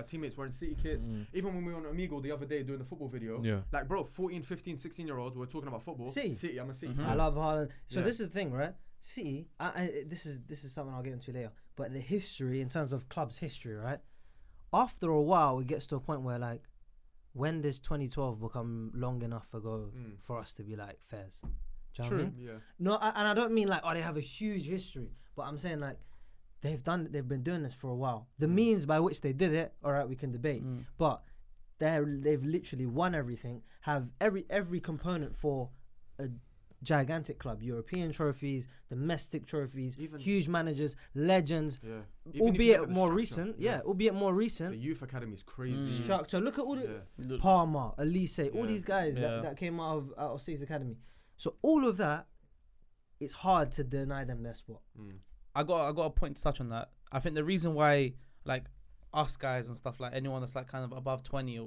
teammates wearing City kits. Even when we were on Amigo the other day doing the football video, like, bro, 14, 15, 16-year-olds were talking about football. City, I'm a City fan. I love Haaland. So this is the thing, right? City, this is something I'll get into later. But the history, in terms of clubs' history, right? After a while, it gets to a point where, like, when does 2012 become long enough ago for us to be like Fairs? Do you know what I mean? Yeah. No, and I don't mean like they have a huge history, but I'm saying like they've been doing this for a while. The means by which they did it, all right, we can debate, but they've literally won everything, have every component for a gigantic club, European trophies, domestic trophies, huge managers, legends, albeit more recent. Albeit more recent. The youth academy is crazy. Structure. Look at all the Palmer, Elise, all these guys that came out of City's academy. So all of that, it's hard to deny them their spot. I got a point to touch on that. I think the reason why like us guys and stuff, like anyone that's like kind of above 20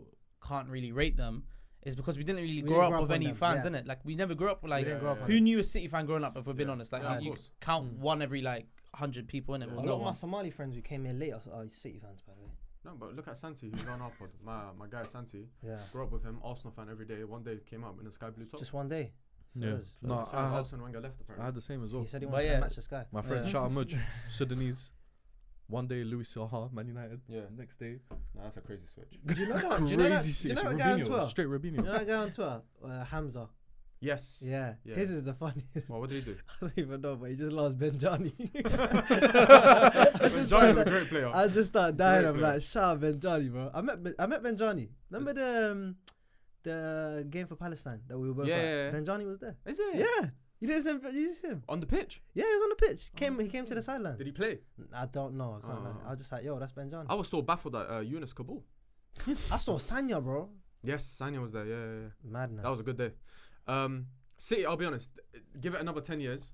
can't really rate them, is because we didn't really grow up with any fans, innit? Like, we never grew up with, like, who knew a City fan growing up, if we're being honest? Like, you count one every, like, 100 people, innit? A lot of my Somali friends who came here later are City fans, by the way. No, but look at Santi, who's on our pod. My guy, Santi. Yeah. Grew up with him, Arsenal fan every day. One day came out in a sky blue top. Just one day. Yeah. No, Arsene Wenger left, apparently. I had the same as well. He said he wanted to match the sky. My friend Shah Muj, Sudanese. One day Louis Saha, Man United. Yeah. Next day. No, that's a crazy switch. Do you know that? Crazy do you know that guy on Twitter? Straight Robinho. You know that guy on Twitter? Hamza. Yes. Yeah. His is the funniest. Well, what did he do? I don't even know, but he just lost Benjani. Benjani's a great player. I just started dying. I'm like, shout out Benjani, bro. I met Benjani. Remember the game for Palestine that we were both at? Benjani was there. Is it? Yeah. You didn't see him? On the pitch? Yeah, he was on the pitch. He came to the sideline. Did he play? I don't know. I can't lie. I was just like, yo, that's Benjani. I was still baffled at Yunus Kabul. I saw Sanya, bro. Yes, Sanya was there. Yeah. Madness. That was a good day. City, I'll be honest, give it another 10 years.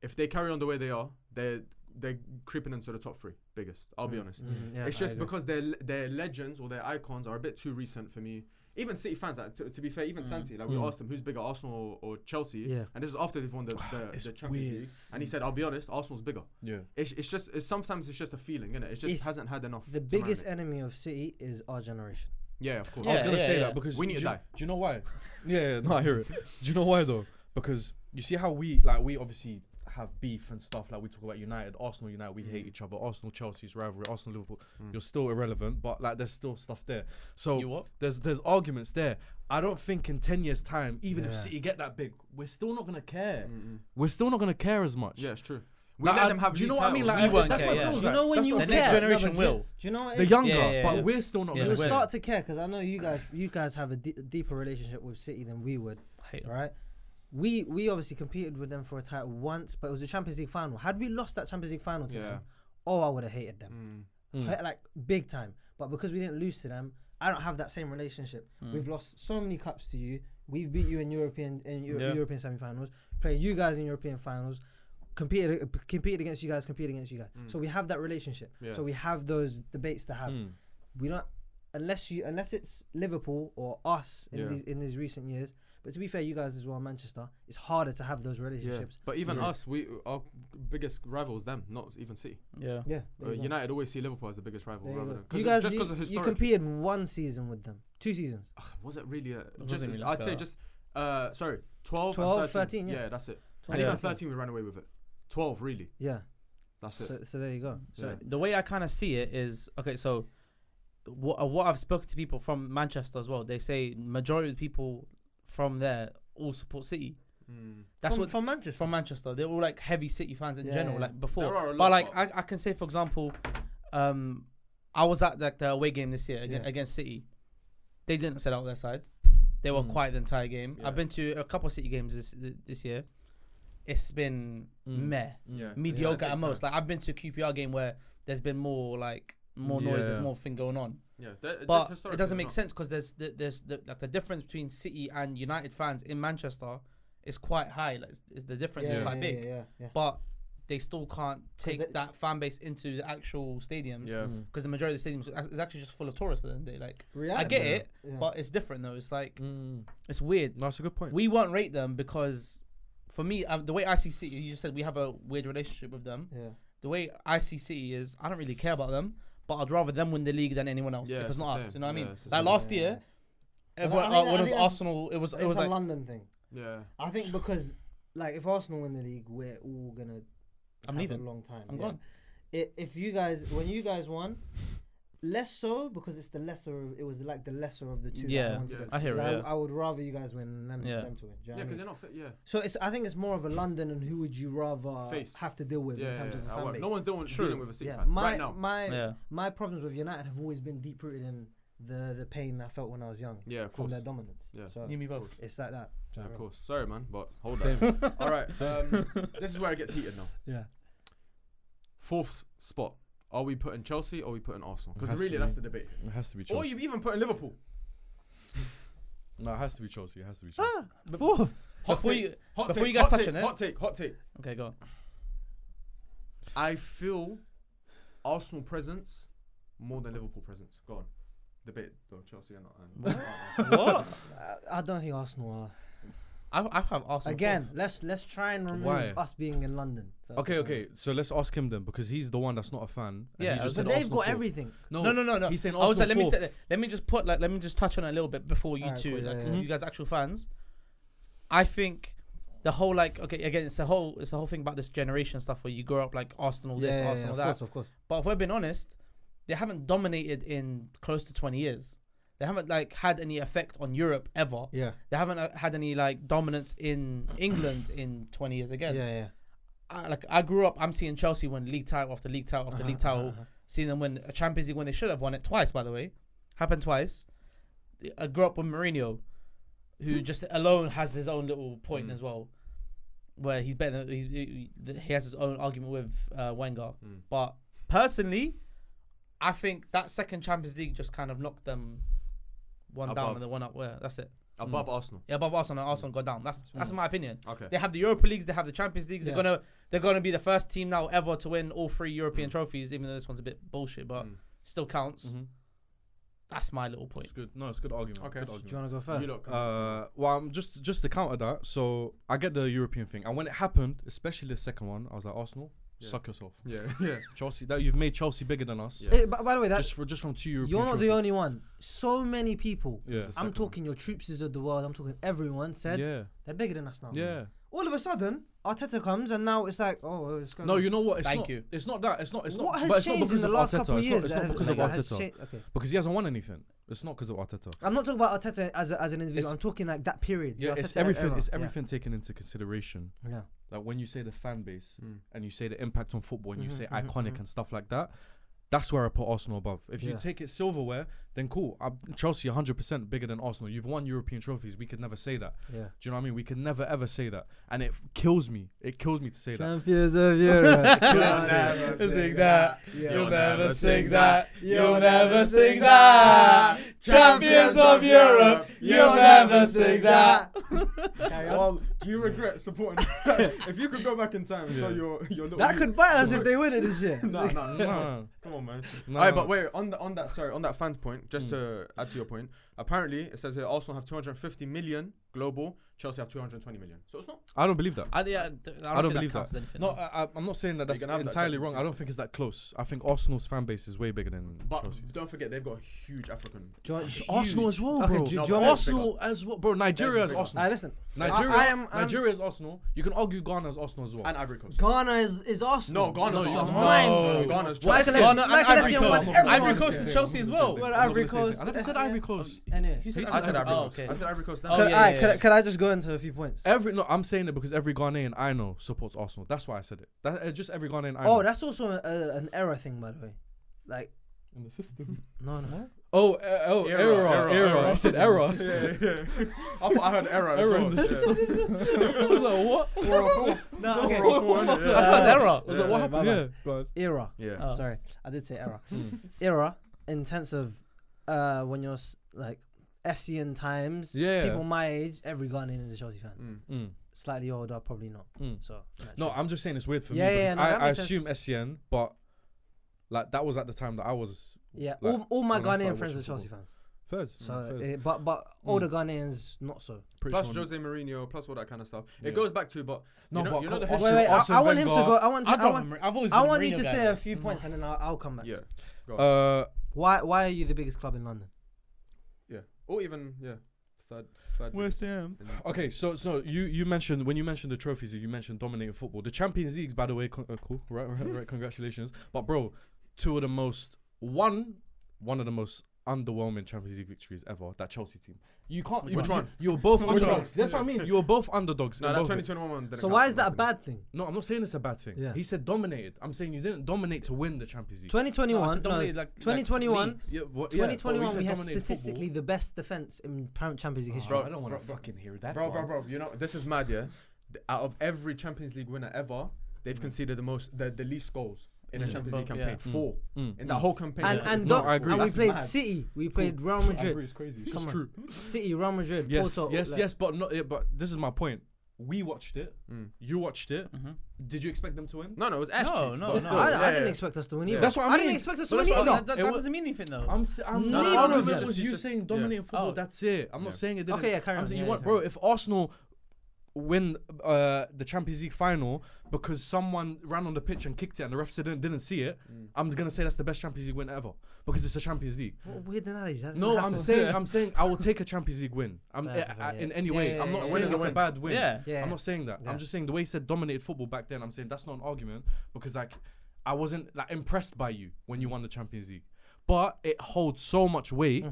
If they carry on the way they are, they're creeping into the top 3 biggest. I'll be honest. Yeah, it's just because their legends or their icons are a bit too recent for me. Even City fans, like, to be fair, even Santi, like we asked him who's bigger, Arsenal or Chelsea, and this is after they've won the Champions League, and he said, "I'll be honest, Arsenal's bigger." Yeah, it's just sometimes it's just a feeling, innit? It just hasn't had enough. The biggest enemy of City is our generation. Yeah, of course. I was gonna say that because we need to die. Do you know why? No, I hear it. Do you know why though? Because you see how we obviously have beef and stuff, like we talk about Arsenal United, we hate each other, Arsenal Chelsea's rivalry, Arsenal Liverpool, you're still irrelevant, but like there's still stuff there. So there's arguments there. I don't think in 10 years time, even if City get that big, we're still not gonna care. We're still not gonna care as much. Yeah, it's true. We let them have. Do you know what I mean? Like, we won't that's care. what Do you know when you the next generation will? Do you know what the younger? But we're still not. You'll start to care because I know you guys have a deeper relationship with City than we would. Right? We obviously competed with them for a title once, but it was a Champions League final. Had we lost that Champions League final to them, I would have hated them, like big time. But because we didn't lose to them, I don't have that same relationship. We've lost so many cups to you. We've beat you in European semi-finals. Played you guys in European finals. Competed against you guys. So we have that relationship. So we have those debates to have. We don't unless it's Liverpool or us in these recent years. But to be fair, you guys as well, Manchester, it's harder to have those relationships. But even us, our biggest rival is them, not even City. Yeah. United always see Liverpool as the biggest rival. Rather than, you guys, just because of historic. You competed one season with them, 2 seasons. Was it really? I'd say just 12 and 13. Yeah, that's it. And even 13 we ran away with it. 12 really. Yeah. That's it. So there you go. So the way I kind of see it is, okay, so what I've spoken to people from Manchester as well, they say majority of the people from there all support City. That's from Manchester. From Manchester, they're all like heavy City fans in general. Like before, There are a lot, but like I can say, for example, I was at like the away game this year against City. They didn't set out their side. They were quiet the entire game. I've been to a couple of City games this year. It's been mediocre at most. Like I've been to a QPR game where there's been more noise, there's more thing going on. Yeah, but it doesn't make sense because there's the difference between City and United fans in Manchester is quite high. Like the difference is quite big. But they still can't take that fan base into the actual stadiums. Because the majority of the stadiums is actually just full of tourists. And they like, I get it, but it's different though. It's like it's weird. That's a good point. We won't rate them because, for me, the way I see City, you just said we have a weird relationship with them. The way I see City is I don't really care about them, but I'd rather them win the league than anyone else. If it's not us, you know what I mean? Like last year, when it was Arsenal, it was like a London thing. Yeah, I think because like if Arsenal win the league, we're all gonna. I'm leaving. A long time. I'm gone. If you guys, when you guys won, less so because it's the lesser. It was like the lesser of the two. I hear it. I would rather you guys win than them to win. Because they're not fit. Yeah. So I think it's more of a London and who would you rather have to deal with in terms of a fan base. No one's dealing with a City fan right now. My problems with United have always been deep rooted in the pain I felt when I was young. Yeah, of course. From their dominance. Yeah. So you me both. It's like that. Yeah, of course. Sorry, man, but hold on. All right. This is where it gets heated now. Yeah. 4th spot. Are we putting Chelsea or are we putting Arsenal? Because really, that's the debate. It has to be Chelsea. Or you even putting Liverpool. No, it has to be Chelsea. It has to be Chelsea. Before you guys touch on it. Hot take. Okay, go on. I feel Arsenal presence more than Liverpool presence. Go on. Debate though, Chelsea or not. What? I don't think Arsenal are. I have Arsenal. Again, let's try and remove us being in London. Okay. So let's ask him then because he's the one that's not a fan. Yeah, but they've got everything. No. He's saying Arsenal. Let me just touch on it a little bit before you two, you guys actual fans. I think the whole again, it's the whole thing about this generation stuff where you grow up like Arsenal this, Arsenal that. Of course. But if we're being honest, they haven't dominated in close to 20 years. They haven't had any effect on Europe ever. Yeah. They haven't had any dominance in England in 20 years again. Yeah. I grew up. I'm seeing Chelsea win league title after league title after league title. Seeing them win a Champions League when they should have won it twice. By the way, happened twice. I grew up with Mourinho, who just alone has his own little point as well, where he's better. He has his own argument with Wenger. But personally, I think that second Champions League just kind of knocked them one down and the one up. Where that's it. Above Arsenal. Yeah, above Arsenal and Arsenal go down. That's my opinion. Okay. They have the Europa Leagues, they have the Champions Leagues. They're gonna be the first team now ever to win all 3 European trophies, even though this one's a bit bullshit, but still counts. That's my little point. It's good. No, it's a good argument. Okay. Good argument. Do you want to go first? You look. Well, I'm just to counter that. So I get the European thing, and when it happened, especially the second one, I was like, Arsenal, suck yourself. Yeah. Chelsea, that you've made Chelsea bigger than us. Yeah. By the way, that's just from 2 European. You're not the only one. So many people. Yeah. I'm talking your troopses of the world. I'm talking everyone said they're bigger than us now. Yeah. All of a sudden, Arteta comes and now it's like, it's going. No, you know what? It's Thank not. you. It's not that. It's not. What has but it's changed not because in the last of couple Arteta. of years? It's not because of Arteta. Okay. Because he hasn't won anything. It's not because of Arteta. I'm not talking about Arteta as an individual. I'm talking like that period. Yeah, it's everything. It's everything taken into consideration. Yeah. Like when you say the fan base and you say the impact on football and you say iconic and stuff like that, that's where I put Arsenal above. If you take it silverware, then cool. Chelsea 100% bigger than Arsenal. You've won European trophies. We could never say that. Yeah. Do you know what I mean? We can never ever say that. And it kills me. It kills me to say that. Champions of Europe. You'll never sing that. You'll never sing that. You'll never sing that. Champions of Europe. You'll never sing that. Well, do you regret supporting? If you could go back in time and tell your little that could bite us if they win it this year. No. Come on, man. Alright, but wait. On that fans point, just to add to your point. Apparently, it says here Arsenal have 250 million global, Chelsea have 220 million. So it's not. I don't believe that. I don't believe that. No, I'm not saying that that's entirely wrong. I don't think it's that close. I think Arsenal's fan base is way bigger than Chelsea. Don't forget, they've got a huge African. Arsenal as well, bro. Arsenal as well, bro. Nigeria is Arsenal. Listen, Nigeria is Arsenal. You can argue Ghana is Arsenal as well. And Ivory Coast. Ghana is Arsenal. No, Ghana's Arsenal. Mine. Ghana's Chelsea. Ivory Coast is Chelsea as well. Ivory Coast. I never said Ivory Coast. I said Ivory Coast. I said Ivory Coast. Could I just go into a few points? I'm saying it because every Ghanaian I know supports Arsenal. That's why I said it. Just every Ghanaian I know. Oh, that's also an error thing, by the way. Like in the system. No. Error. I said error. Yeah. I heard error. Error in the system. I was like, what? 404. No, okay. I heard error. I was like, what happened? Yeah, go ahead. Era. Yeah. Sorry, I did say error. Era in sense of when you're like Essien times. People my age, every Ghanaian is a Chelsea fan. Slightly older, probably not. So. No, I'm just saying it's weird for me. Because I assume Essien, but like that was at the time that I was. Yeah, like, all my Ghanaian friends are Chelsea fans. Fairs. So, but all the Ghanaians not so. Plus Jose Mourinho, plus all that kind of stuff. It goes back to, but you know the wait. I want him to go. I want you to guy. say a few points and then I'll come back. Yeah. Go on. Why are you the biggest club in London? Yeah. Or even third. West Ham. Okay, so you mentioned when you mentioned the trophies, you mentioned dominating football. The Champions Leagues, by the way, cool. Right. Congratulations. But bro, one of the most underwhelming Champions League victories ever. That Chelsea team. You can't. Which one? You were both underdogs. That's what I mean. You were both underdogs. No, that 2021 one. So why is that a bad thing? No, I'm not saying it's a bad thing. Yeah. He said dominated. I'm saying you didn't dominate to win the Champions League. 2021. No, 2021. 2021. We had statistically the best defense in Champions League history. I don't want to fucking hear that. Bro. You know this is mad. Yeah. Out of every Champions League winner ever, they've conceded the least goals in a Champions League campaign. 4 in that whole campaign. I agree. And we played City. We played Real Madrid. I agree. It's crazy. It's true. City, Real Madrid, yes, Porto. Yes, but this is my point. We watched it. You watched it. Did you expect them to win? No, it was ass cheeks. No. I didn't expect us to win either. That's what I mean. I didn't expect us to win either. That doesn't mean anything though. None of it was you saying dominating football. That's it. I'm not saying it didn't. Okay, carry on. I'm saying bro, if Arsenal win the Champions League final because someone ran on the pitch and kicked it and the ref didn't see it, I'm gonna say that's the best Champions League win ever because it's a Champions League. Weird analogy. No, I'm saying I will take a Champions League win. In any way. I'm not saying it's a bad win. I'm not saying that. I'm just saying the way he said dominated football back then. I'm saying that's not an argument because like I wasn't like impressed by you when you won the Champions League, but it holds so much weight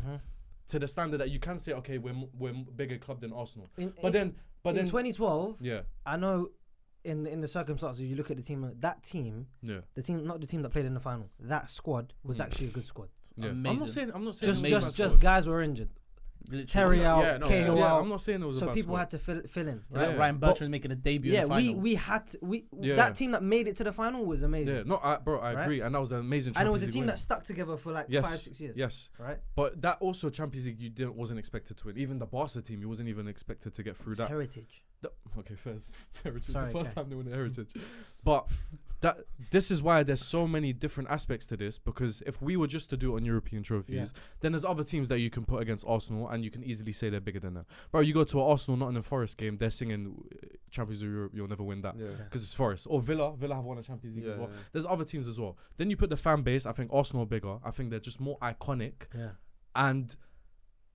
to the standard that you can say okay we're a bigger club than Arsenal. But then in 2012, I know in the circumstances you look at the team, the team, not the team that played in the final, that squad was actually a good squad. Yeah. I'm not saying just guys were injured. Terry out, Cahill out. I'm not saying it was a bad so people squad. had to fill in. Right? Ryan Bertrand making a debut in the final. we had to, that team that made it to the final was amazing. Yeah, no, I agree, and that was an amazing. And it was a Champions team League that stuck together for like 5-6 years. Yes, right. But that also Champions League wasn't expected to win. Even the Barca team, you wasn't even expected to get through that. Heritage. Okay, Heritage. The first time they won the Heritage, but this is why there's so many different aspects to this. Because if we were just to do it on European trophies, then there's other teams that you can put against Arsenal, and you can easily say they're bigger than them. Bro, you go to an Arsenal Nottingham Forest game, they're singing Champions League Europe, you'll never win that because it's Forest. Or Villa have won a Champions League as well. There's other teams as well. Then you put the fan base. I think Arsenal are bigger. I think they're just more iconic. Yeah. And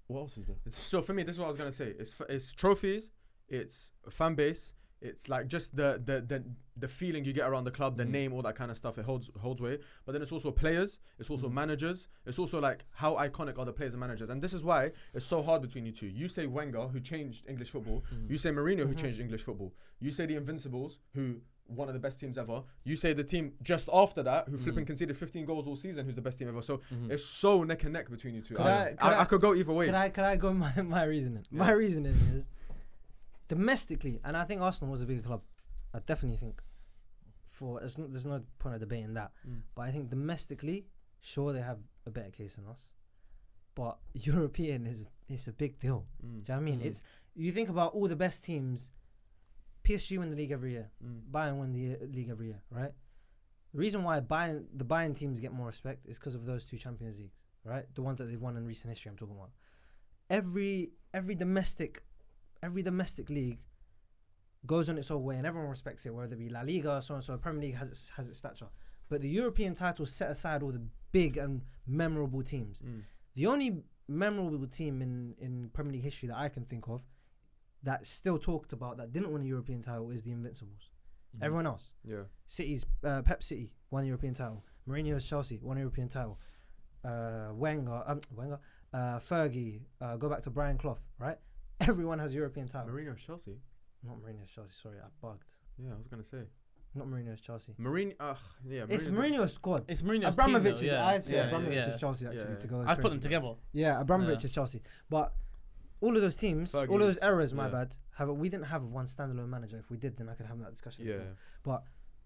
what else is there? So for me, this is what I was gonna say. It's trophies. It's a fan base. It's like just the feeling you get around the club, the name, all that kind of stuff. It holds weight. But then it's also players. It's also managers. It's also like how iconic are the players and managers. And this is why it's so hard between you two. You say Wenger, who changed English football. You say Mourinho, who changed English football. You say the Invincibles, who one of the best teams ever. You say the team just after that, who flipping conceded 15 goals all season, who's the best team ever. So it's so neck and neck between you two. I could go either way. Could I go my reasoning? Yeah. My reasoning is domestically, and I think Arsenal was a bigger club. I definitely think. There's no point of debating that. But I think domestically, sure they have a better case than us. But European is a big deal. Do you know what I mean? It's you think about all the best teams. PSG win the league every year. Bayern win the league every year, right? The reason why the Bayern teams get more respect is because of those two Champions Leagues, right? The ones that they've won in recent history. I'm talking about every domestic every domestic league goes on its own way, and everyone respects it, whether it be La Liga, so on. So Premier League has its stature, but the European titles set aside all the big and memorable teams. The only memorable team in Premier League history that I can think of that's still talked about that didn't win a European title is the Invincibles. Everyone else, City's Pep City won a European title. Mourinho's Chelsea won a European title. Wenger, Fergie, go back to Brian Clough, right? Everyone has a European title. Mourinho's Chelsea? Not Mourinho's Chelsea, sorry, I bugged. Yeah, I was going to say. Not Mourinho's Chelsea. It's Mourinho's squad. It's Mourinho's Abramovich team, I'd say Abramovich is Chelsea, actually, to go. I put them together. Yeah, Abramovich is Chelsea. But all of those teams, all of those errors, my bad, we didn't have one standalone manager. If we did, then I could have that discussion. Yeah. But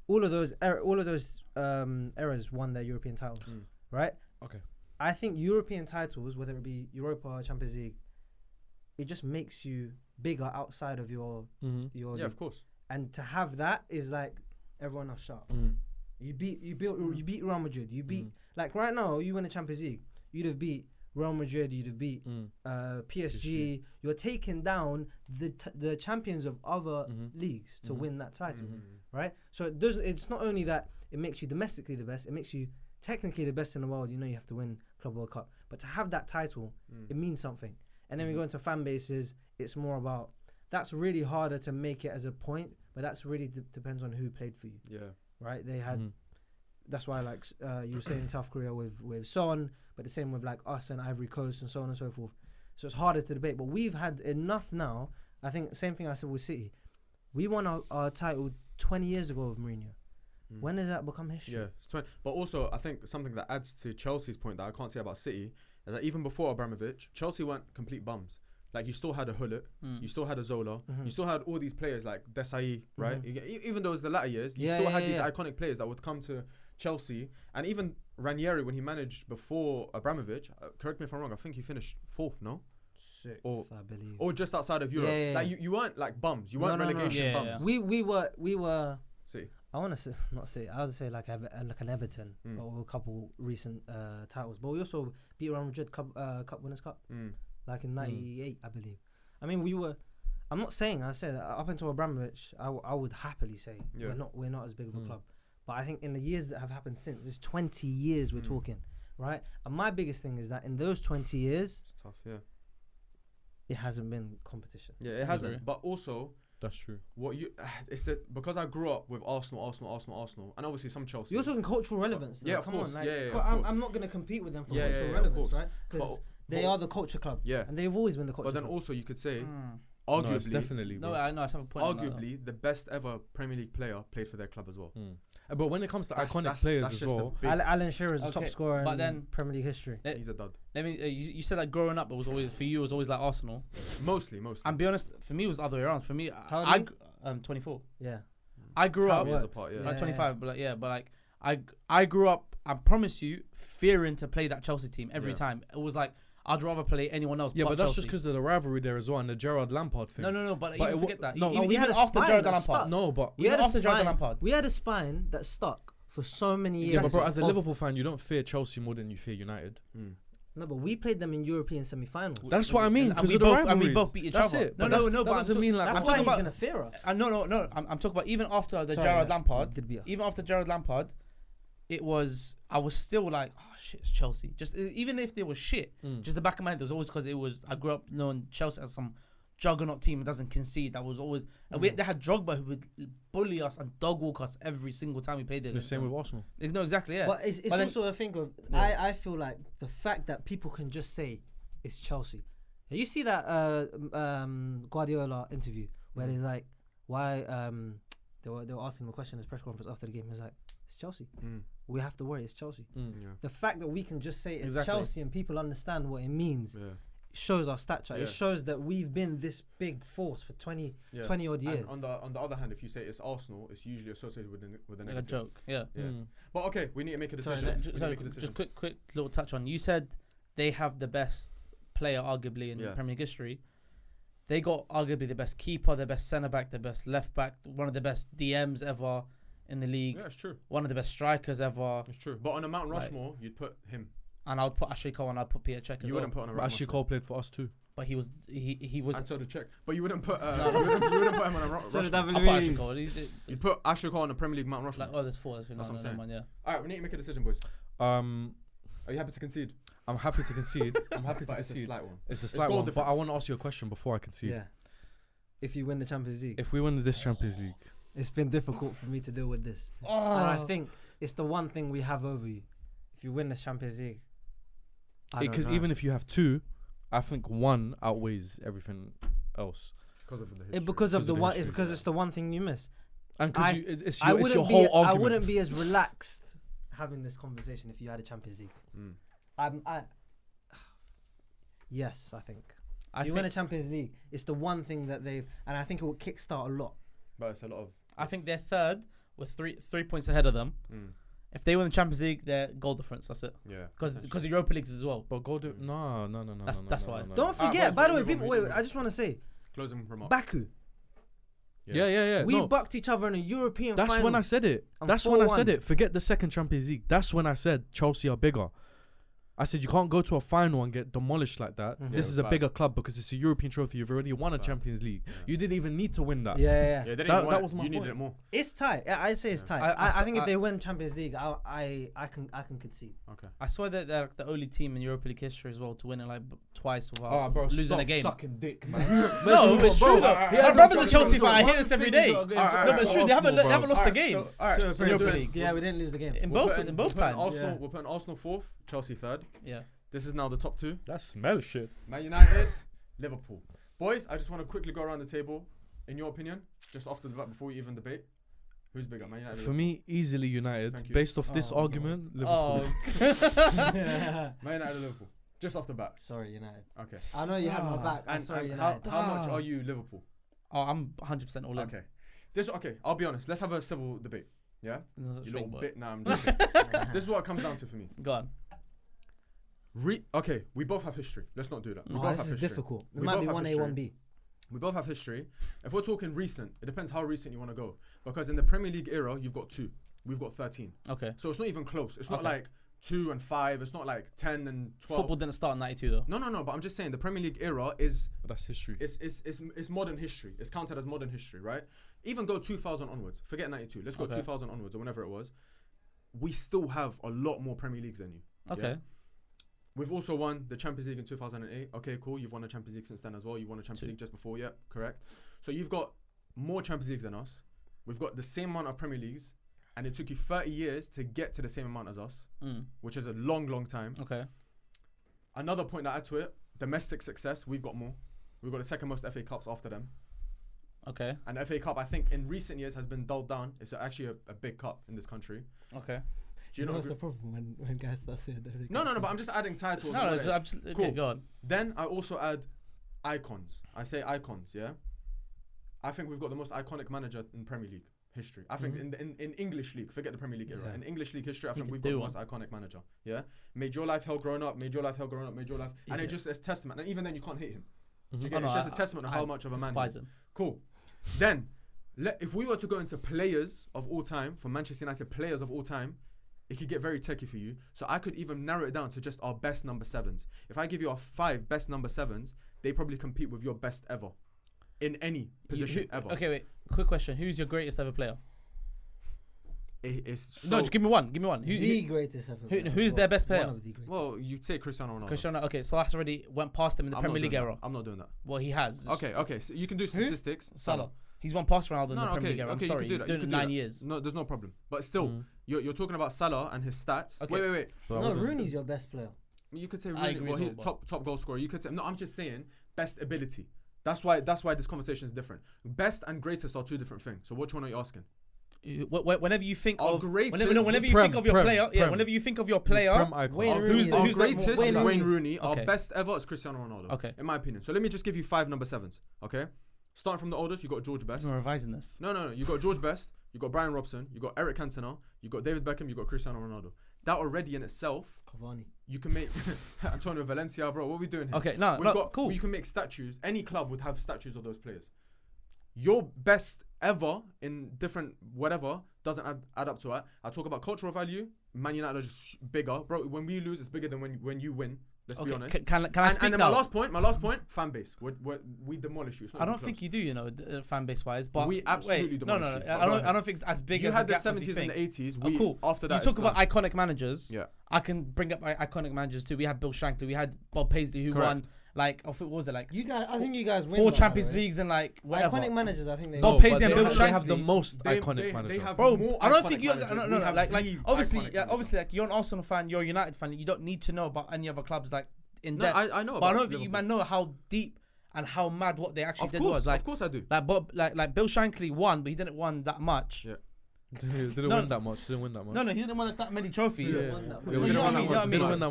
all of those errors won their European titles, right? Okay. I think European titles, whether it be Europa or Champions League, it just makes you bigger outside of your yeah, league. of course. And to have that is like everyone else shut. You beat Real Madrid. You beat like right now. You win the Champions League. You'd have beat Real Madrid. You'd have beat PSG. You're taking down the champions of other leagues to win that title, right? So it's not only that it makes you domestically the best. It makes you technically the best in the world. You know you have to win Club World Cup, but to have that title, it means something. And then we go into fan bases. It's more about that's really harder to make it as a point, but that's really depends on who played for you. Yeah. Right. They had. That's why, like you were saying, South Korea with Son, but the same with like us and Ivory Coast and so on and so forth. So it's harder to debate. But we've had enough now. I think same thing I said with City. We won our title 20 years ago with Mourinho. When does that become history? Yeah, it's 20. But also, I think something that adds to Chelsea's point that I can't say about City is that even before Abramovich, Chelsea weren't complete bums. Like, you still had a Hullet, you still had a Zola, you still had all these players like Desai, right? Even though it was the latter years, you still had these iconic players that would come to Chelsea. And even Ranieri, when he managed before Abramovich, correct me if I'm wrong, I think he finished 4th, no? 6th, I believe. Or just outside of Europe. Like, you weren't like bums. You weren't relegation bums. We were. See. I want to not say. I would say like an Everton, but with a couple recent titles. But we also beat Real Madrid Cup Winners' Cup, like in '98, I believe. I mean, we were. I'm not saying. I said up until Abramovich, I would happily say we're not as big of a club. But I think in the years that have happened since, it's 20 years we're talking, right? And my biggest thing is that in those 20 years, it's tough. It hasn't been competition. Yeah, it hasn't. But also. That's true. Because I grew up with Arsenal, and obviously some Chelsea. You're talking cultural relevance. Yeah, of course. I'm not going to compete with them for cultural relevance, right? Because they are the culture club. Yeah, and they've always been the culture club. But then also you could say, arguably, no, it's definitely. No, I know. I have a point. Arguably, the best ever Premier League player played for their club as well. But when it comes to iconic players as well, Alan Shearer is the top scorer in Premier League history. He's a dud. Let me. You said that growing up, it was always for you. It was always like Arsenal. Mostly. And be honest, for me, it was the other way around. For me, 24. Yeah. I grew up. Like 25, but I grew up. I promise you, fearing to play that Chelsea team every time. It was like I'd rather play anyone else. Yeah, but that's Chelsea. just because of the rivalry there as well and the Gerrard Lampard thing. No, but you forget that. No, even after Gerrard Lampard. No, but even after Gerrard Lampard, we had a spine that stuck for so many years. Yeah, but bro, as a Liverpool fan, you don't fear Chelsea more than you fear United. No, but we played them in European semi-finals. That's what I mean. And we both beat each other. That's it. No, that doesn't mean like. That's why he's gonna fear us. No. I'm talking about even after the Gerrard Lampard. Even after Gerrard Lampard, it was. I was still like, oh shit, it's Chelsea. Just even if they were shit, just the back of my head, it was always because it was. I grew up knowing Chelsea as some juggernaut team that doesn't concede. That was always. They had Drogba who would bully us and dog walk us every single time we played it. The same with Arsenal. No, exactly, yeah. But it's also a thing of I feel like the fact that people can just say it's Chelsea. You see that Guardiola interview where he's like, why they were asking him a question in his press conference after the game. He's like, it's Chelsea. We have to worry. It's Chelsea. The fact that we can just say it's Chelsea and people understand what it means. Shows our stature. It shows that we've been this big force for 20 odd years. And on the other hand, if you say it's Arsenal, it's usually associated with a negative. Like a joke. Yeah. But okay, we need to make a decision. Just quick little touch on. You said they have the best player arguably in the Premier League history. They got arguably the best keeper, the best centre back, the best left back, one of the best DMs ever in the league. Yeah, it's true. One of the best strikers ever. It's true. But on a Mount Rushmore, you'd put him. And I would put Ashley Cole and I'd put Peter Cech as well. You wouldn't put on a Rushmore. Ashley Cole played for us too. But he was. And so did Czech. But you wouldn't put. You wouldn't put him on a Rushmore. So did Ashley Cole. You'd put Ashley Cole on the Premier League Mount Rushmore. Like, there's 4. That's what I'm saying. Yeah. All right, we need to make a decision, boys. Are you happy to concede? I'm happy to concede. It's a slight one. It's a slight one. But I want to ask you a question before I concede. Yeah. If you win the Champions League. If we win this Champions League. It's been difficult for me to deal with this. And I think it's the one thing we have over you. If you win the Champions League. Because even if you have 2, I think 1 outweighs everything else. Because of the history. Because it's the one thing you miss. And because it's your whole argument. I wouldn't be as relaxed having this conversation if you had a Champions League. Yes, I think. If you win a Champions League, it's the one thing that and I think it will kickstart a lot. But it's a lot of. I think they're third with 3 points ahead of them. If they win the Champions League, they're goal difference. That's it. Yeah. Because the Europa Leagues as well. But no. That's why. Don't forget. By the way, people. Wait. I just want to say. Closing remark. Baku. Yeah. We bucked each other in a European final. That's when I said it. That's when I said it. Forget the second Champions League. That's when I said Chelsea are bigger. I said you can't go to a final and get demolished like that. This is a bigger club because it's a European trophy. You've already won a Champions League. You didn't even need to win that. Yeah. That was my point. You needed it more. It's tight. I say it's tight. I think if they win Champions League, I can concede. Okay. I swear that they're like the only team in Europa League history as well to win it like twice without losing a game. Sucking dick, man. No, it's true though. My brother's a Chelsea fan. I hear this every day. No, but it's true. They haven't lost a game. Yeah, we didn't lose the game. In both times. We're putting Arsenal 4th, Chelsea 3rd. Yeah. This is now the top 2. That smells shit. Man United, Liverpool. Boys, I just want to quickly go around the table. In your opinion, just off the bat before we even debate, who's bigger, Man United? For me, easily United. Based off this argument, Liverpool. Man United, Liverpool. Just off the bat. Sorry, United. Okay. I know you have my back. I'm sorry, United. How much are you Liverpool? Oh, I'm 100% all in. Okay. I'll be honest. Let's have a civil debate. Yeah. You little bit. Now I'm joking. This is what it comes down to for me. Go on. Okay, we both have history. Let's not do that. We both have history. This is difficult. It we might be 1A, 1B. We both have history. If we're talking recent, it depends how recent you want to go. Because in the Premier League era, you've got 2. We've got 13. Okay. So it's not even close. It's not like 2 and 5. It's not like 10 and 12. Football didn't start in 92 though. No. But I'm just saying the Premier League era is. That's history. It's modern history. It's counted as modern history, right? Even go 2000 onwards. Forget 92. Let's go 2000 onwards or whenever it was. We still have a lot more Premier Leagues than you. Okay. Yeah? We've also won the Champions League in 2008. Okay, cool. You've won a Champions League since then as well. You won a Champions League just before. Yeah, correct. So you've got more Champions Leagues than us. We've got the same amount of Premier Leagues. And it took you 30 years to get to the same amount as us, which is a long, long time. Okay. Another point that I add to it, domestic success, we've got more. We've got the second most FA Cups after them. Okay. And the FA Cup, I think, in recent years has been dulled down. It's actually a big cup in this country. Okay. Do you know what's the problem when guys start saying that? No, but I'm just adding titles. Okay, cool. Go on. Then I also add icons. I say icons, yeah? I think we've got the most iconic manager in Premier League history. I think in English League, forget the Premier League era. In English League history, I think we've got the most iconic manager, yeah? Made your life hell growing up, made your life hell growing up, made your life... And it just is testament. And even then, you can't hate him. Do you get it? It's just a testament of how much of a man he is. Cool. Then, if we were to go into players of all time, for Manchester United players of all time, it could get very techie for you. So I could even narrow it down to just our best number 7s. If I give you our 5 best number 7s, they probably compete with your best ever. In any position ever. Okay, wait. Quick question. Who's your greatest ever player? No, just give me one. The greatest ever player. Who's their best player? Well, you say Cristiano Ronaldo. Okay, so that's already went past him in the Premier League era. I'm not doing that. Well, he has. Okay. So you can do statistics. Salah. He's won past Ronaldo in the Premier League era. I'm sorry. He's doing it 9 years. No, there's no problem. But still, you're talking about Salah and his stats. Okay. Wait. No, Rooney's your best player. You could say Rooney. Well, he's top goal scorer. You could say no. I'm just saying best ability. That's why this conversation is different. Best and greatest are 2 different things. So which one are you asking? Whenever you think of greatest, whenever you think of your player, whenever you think of your player, who's greatest is Wayne Rooney. Our best ever is Cristiano Ronaldo. Okay, in my opinion. So let me just give you 5 number 7s. Okay, starting from the oldest, you got George Best. You're revising this. No. You got George Best. You got Brian Robson. You got Eric Cantona. You got David Beckham. You got Cristiano Ronaldo. That already in itself, Cavani. You can make Antonio Valencia, bro. What are we doing here? Okay, cool. You can make statues. Any club would have statues of those players. Your best ever in different whatever doesn't add up to that. I talk about cultural value. Man United are just bigger, bro. When we lose, it's bigger than when you win. Let's be honest. Can I speak and then now? my last point, fan base. We demolish you. I don't think you do, fan base wise, but we absolutely demolish you. I don't think it's as big as you had the 70s and the 80s. Cool. After that, you talk about iconic managers. Yeah, I can bring up iconic managers too. We had Bill Shankly, we had Bob Paisley, who won. Like, what was it like? You guys, I think you guys win 4 Champions Leagues and like whatever. Iconic managers, I think they. Bob Paisley and Bill Shankly. They have the most iconic managers. They have bro, more I don't iconic think you. managers. No, like obviously, like you're an Arsenal fan, you're a United fan. You don't need to know about any other clubs like in depth. I know. But I don't think you man know how deep and how mad what they actually did was. Like, of course I do. Like Bob, like Bill Shankly won, but he didn't win that much. Yeah. Didn't win that much. No, he didn't win that many trophies. He didn't win that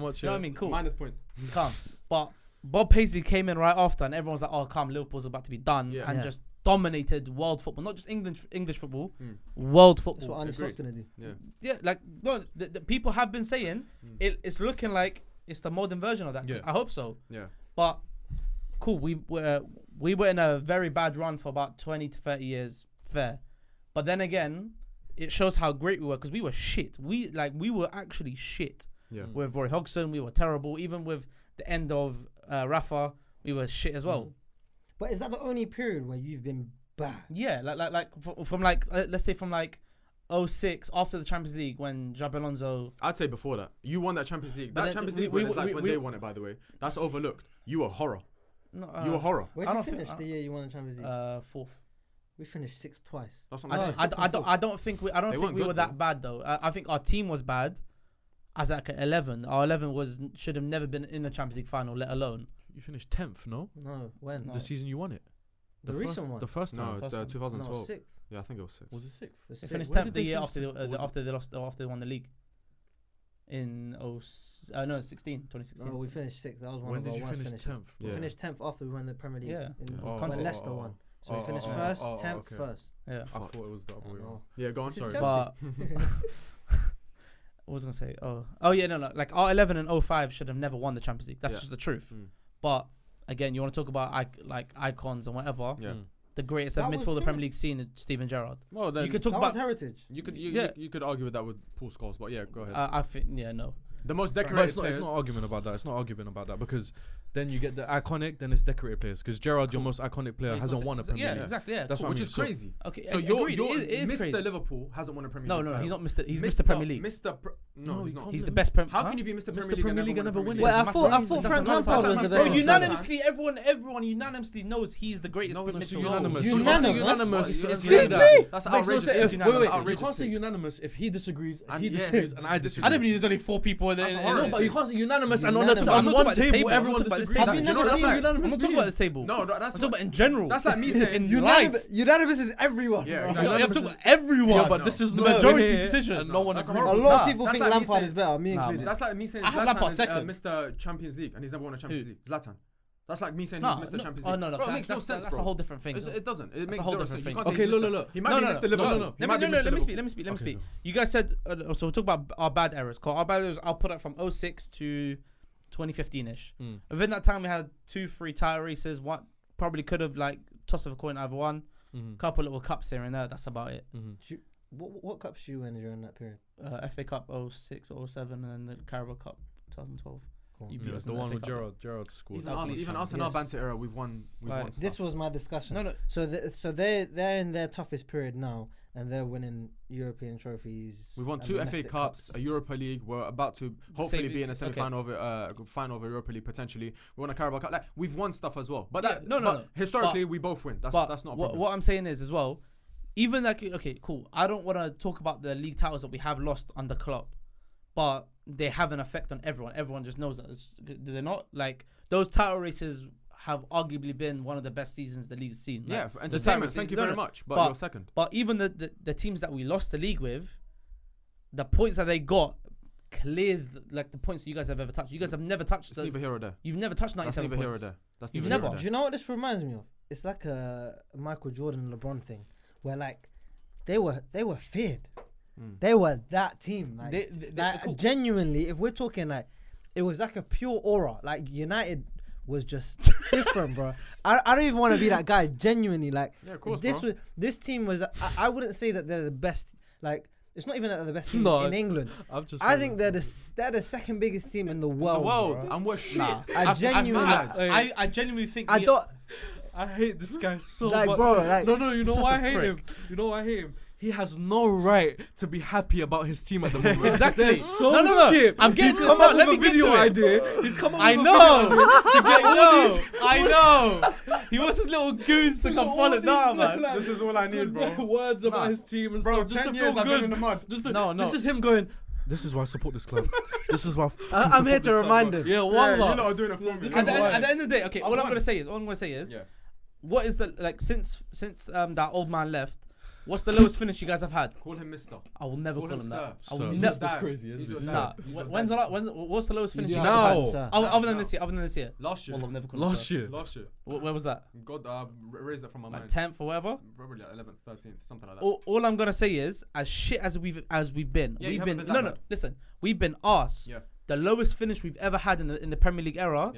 much. You know what I mean? Cool. Minus point. Calm. But Bob Paisley came in right after, and everyone's like, "Oh, calm, Liverpool's about to be done," and just dominated world football, not just English football, world football. That's what Arne Slot's gonna do. Yeah, like no, the people have been saying it's looking like it's the modern version of that. Yeah. I hope so. Yeah. But cool, we were in a very bad run for about 20 to 30 years, fair. But then again, it shows how great we were because we were shit. We were actually shit. Yeah. With Roy Hodgson, we were terrible. Even with the end of Rafa, we were shit as well. But is that the only period where you've been bad? Yeah, from let's say from 06 after the Champions League when Xabi Alonso. I'd say before that. You won that Champions League. That Champions League when they won it, by the way. That's overlooked. You were horror. No, you were horror. Where did you finish the year you won the Champions League? 4th. We finished 6th twice. That's what I'm saying. I don't think we were that bad though. I think our team was bad. As like 11, our 11 should have never been in the Champions League final, let alone. You finished 10th, no? No, when? The season you won it. The recent one. The first time. No, 2012. No, 6th. Yeah, I think it was 6th. Was it 6th? They finished 10th the year after they won the league. In 2016. No, we finished 6th. That was one when of did our you worst finish finishes. 10th? We finished 10th after we won the Premier League. Yeah. When Leicester won. So we finished 1st, 10th, 1st. Yeah. I thought it was the other way around. Yeah, go on. Sorry. But what was I gonna say? Oh yeah, no. Like our 11 and 05 should have never won the Champions League. That's just the truth. But again, you want to talk about icons and whatever. Yeah. The greatest midfielder the Premier League scene is Steven Gerrard. Well, then you could talk about heritage. You could argue with that with Paul Scholes, but yeah, go ahead. I think no. The most decorated players. It's not argument about that. It's not argument about that because then you get the iconic, then it's decorated players. Because Gerrard, your most iconic player, hasn't won a Premier League. Yeah, exactly. Yeah, that's which is crazy. Okay, so you're Mr. Liverpool hasn't won a Premier League. No, he's not Mr. He's Mr. Premier League. No, he's not. He's the best Premier. How can you be Mr. Premier League and never win it? Well, I thought Frank Lampard was the best. So unanimously, everyone unanimously knows he's the greatest midfielder. Unanimous. Excuse me. That's outrageous. Wait, you can't say unanimous if he disagrees and he disagrees and I disagree. I don't believe there's only 4 people. No, but you can't say unanimous and on one table everyone disagrees. Have you never seen unanimous? I'm not talking about this table. No, that's I'm talking about in general. That's like me saying unanimous is everyone. Yeah, I'm talking about everyone. Yeah, but this is the majority decision. And no one agrees. A lot of people think Lampard is better, me included. That's like me saying Zlatan is Mr. Champions League and he's never won a Champions League. Zlatan. That's like me saying he's Mr. Champions League. Oh no, bro, it makes no sense, that's a whole different thing. It doesn't. It makes a whole zero different sense. thing. Okay, look. He might be Mr. Liverpool. Let me speak. You guys said so. We'll talk about our bad errors. Our bad errors. I'll put it from 06 to 2015ish. Within that time, we had 2-3 title races. One probably could have toss of a coin either one. Couple little cups here and there. That's about it. What cups did you win during that period? FA Cup 06 or 07 and the Carabao Cup 2012. You beat us the one with Gerrard scored. Even us in our banter era, we've won. This was my discussion. No. So they're in their toughest period now, and they're winning European trophies. We've won 2 FA Cups, a Europa League. We're about to hopefully be in a semi-final final of Europa League potentially. We won a Carabao Cup. We've won stuff as well. But historically, we both win. That's not a problem. What I'm saying is as well, even okay, cool. I don't want to talk about the league titles that we have lost under Klopp, but they have an effect on everyone. Everyone just knows that. They're not those title races have arguably been one of the best seasons the league's seen. Yeah, for entertainment. Thank you very much. But you're second. But even the teams that we lost the league with, the points that they got clears the points that you guys have ever touched. You guys have never touched. It's neither here or there. You've never touched 97 points. That's neither here or there. That's never. Here or there. Do you know what this reminds me of? It's like a Michael Jordan, LeBron thing, where they were feared. They were that team. Cool. Genuinely, if we're talking it was like a pure aura. United was just different, bro. I don't even want to be that guy. Genuinely, yeah, of course, this team was. I wouldn't say that they're the best. It's not even that they're the best team in England. I think they're the second biggest team in the world. Bro. And we're shit. Nah, I genuinely think. I hate this guy so like, much. Bro, like, no. You know why I hate him? You know why I hate him? He has no right to be happy about his team at the moment. Exactly. They're so shit. He's come up with a video idea. He's come up with a I know. He wants his little goons to come follow. Nah, man. This is all I need, bro. Words about his team and stuff. Just 10 to years feel I've good. been in the mud. No. This is him going. This is why I support this club. This is why I'm here to remind him. Yeah, one You're lot. not doing it for me. At the end of the day, okay. All I'm gonna say is, what is the since that old man left? What's the lowest finish you guys have had? Call him Mister. I will never call him that. I will Sir. never. That's crazy, isn't it? Nah. What's the lowest finish you guys Now. have had? Other than this year. Last year. Well, I've never called him Last sir. year. Where was that? God, raised that from my Like mind. 10th or whatever. Probably like 11th, 13th, something like that. All I'm gonna say is, as shit as we've been, Yeah, we've you been haven't been that bad. listen, we've been arse. Yeah. The lowest finish we've ever had in the Premier League era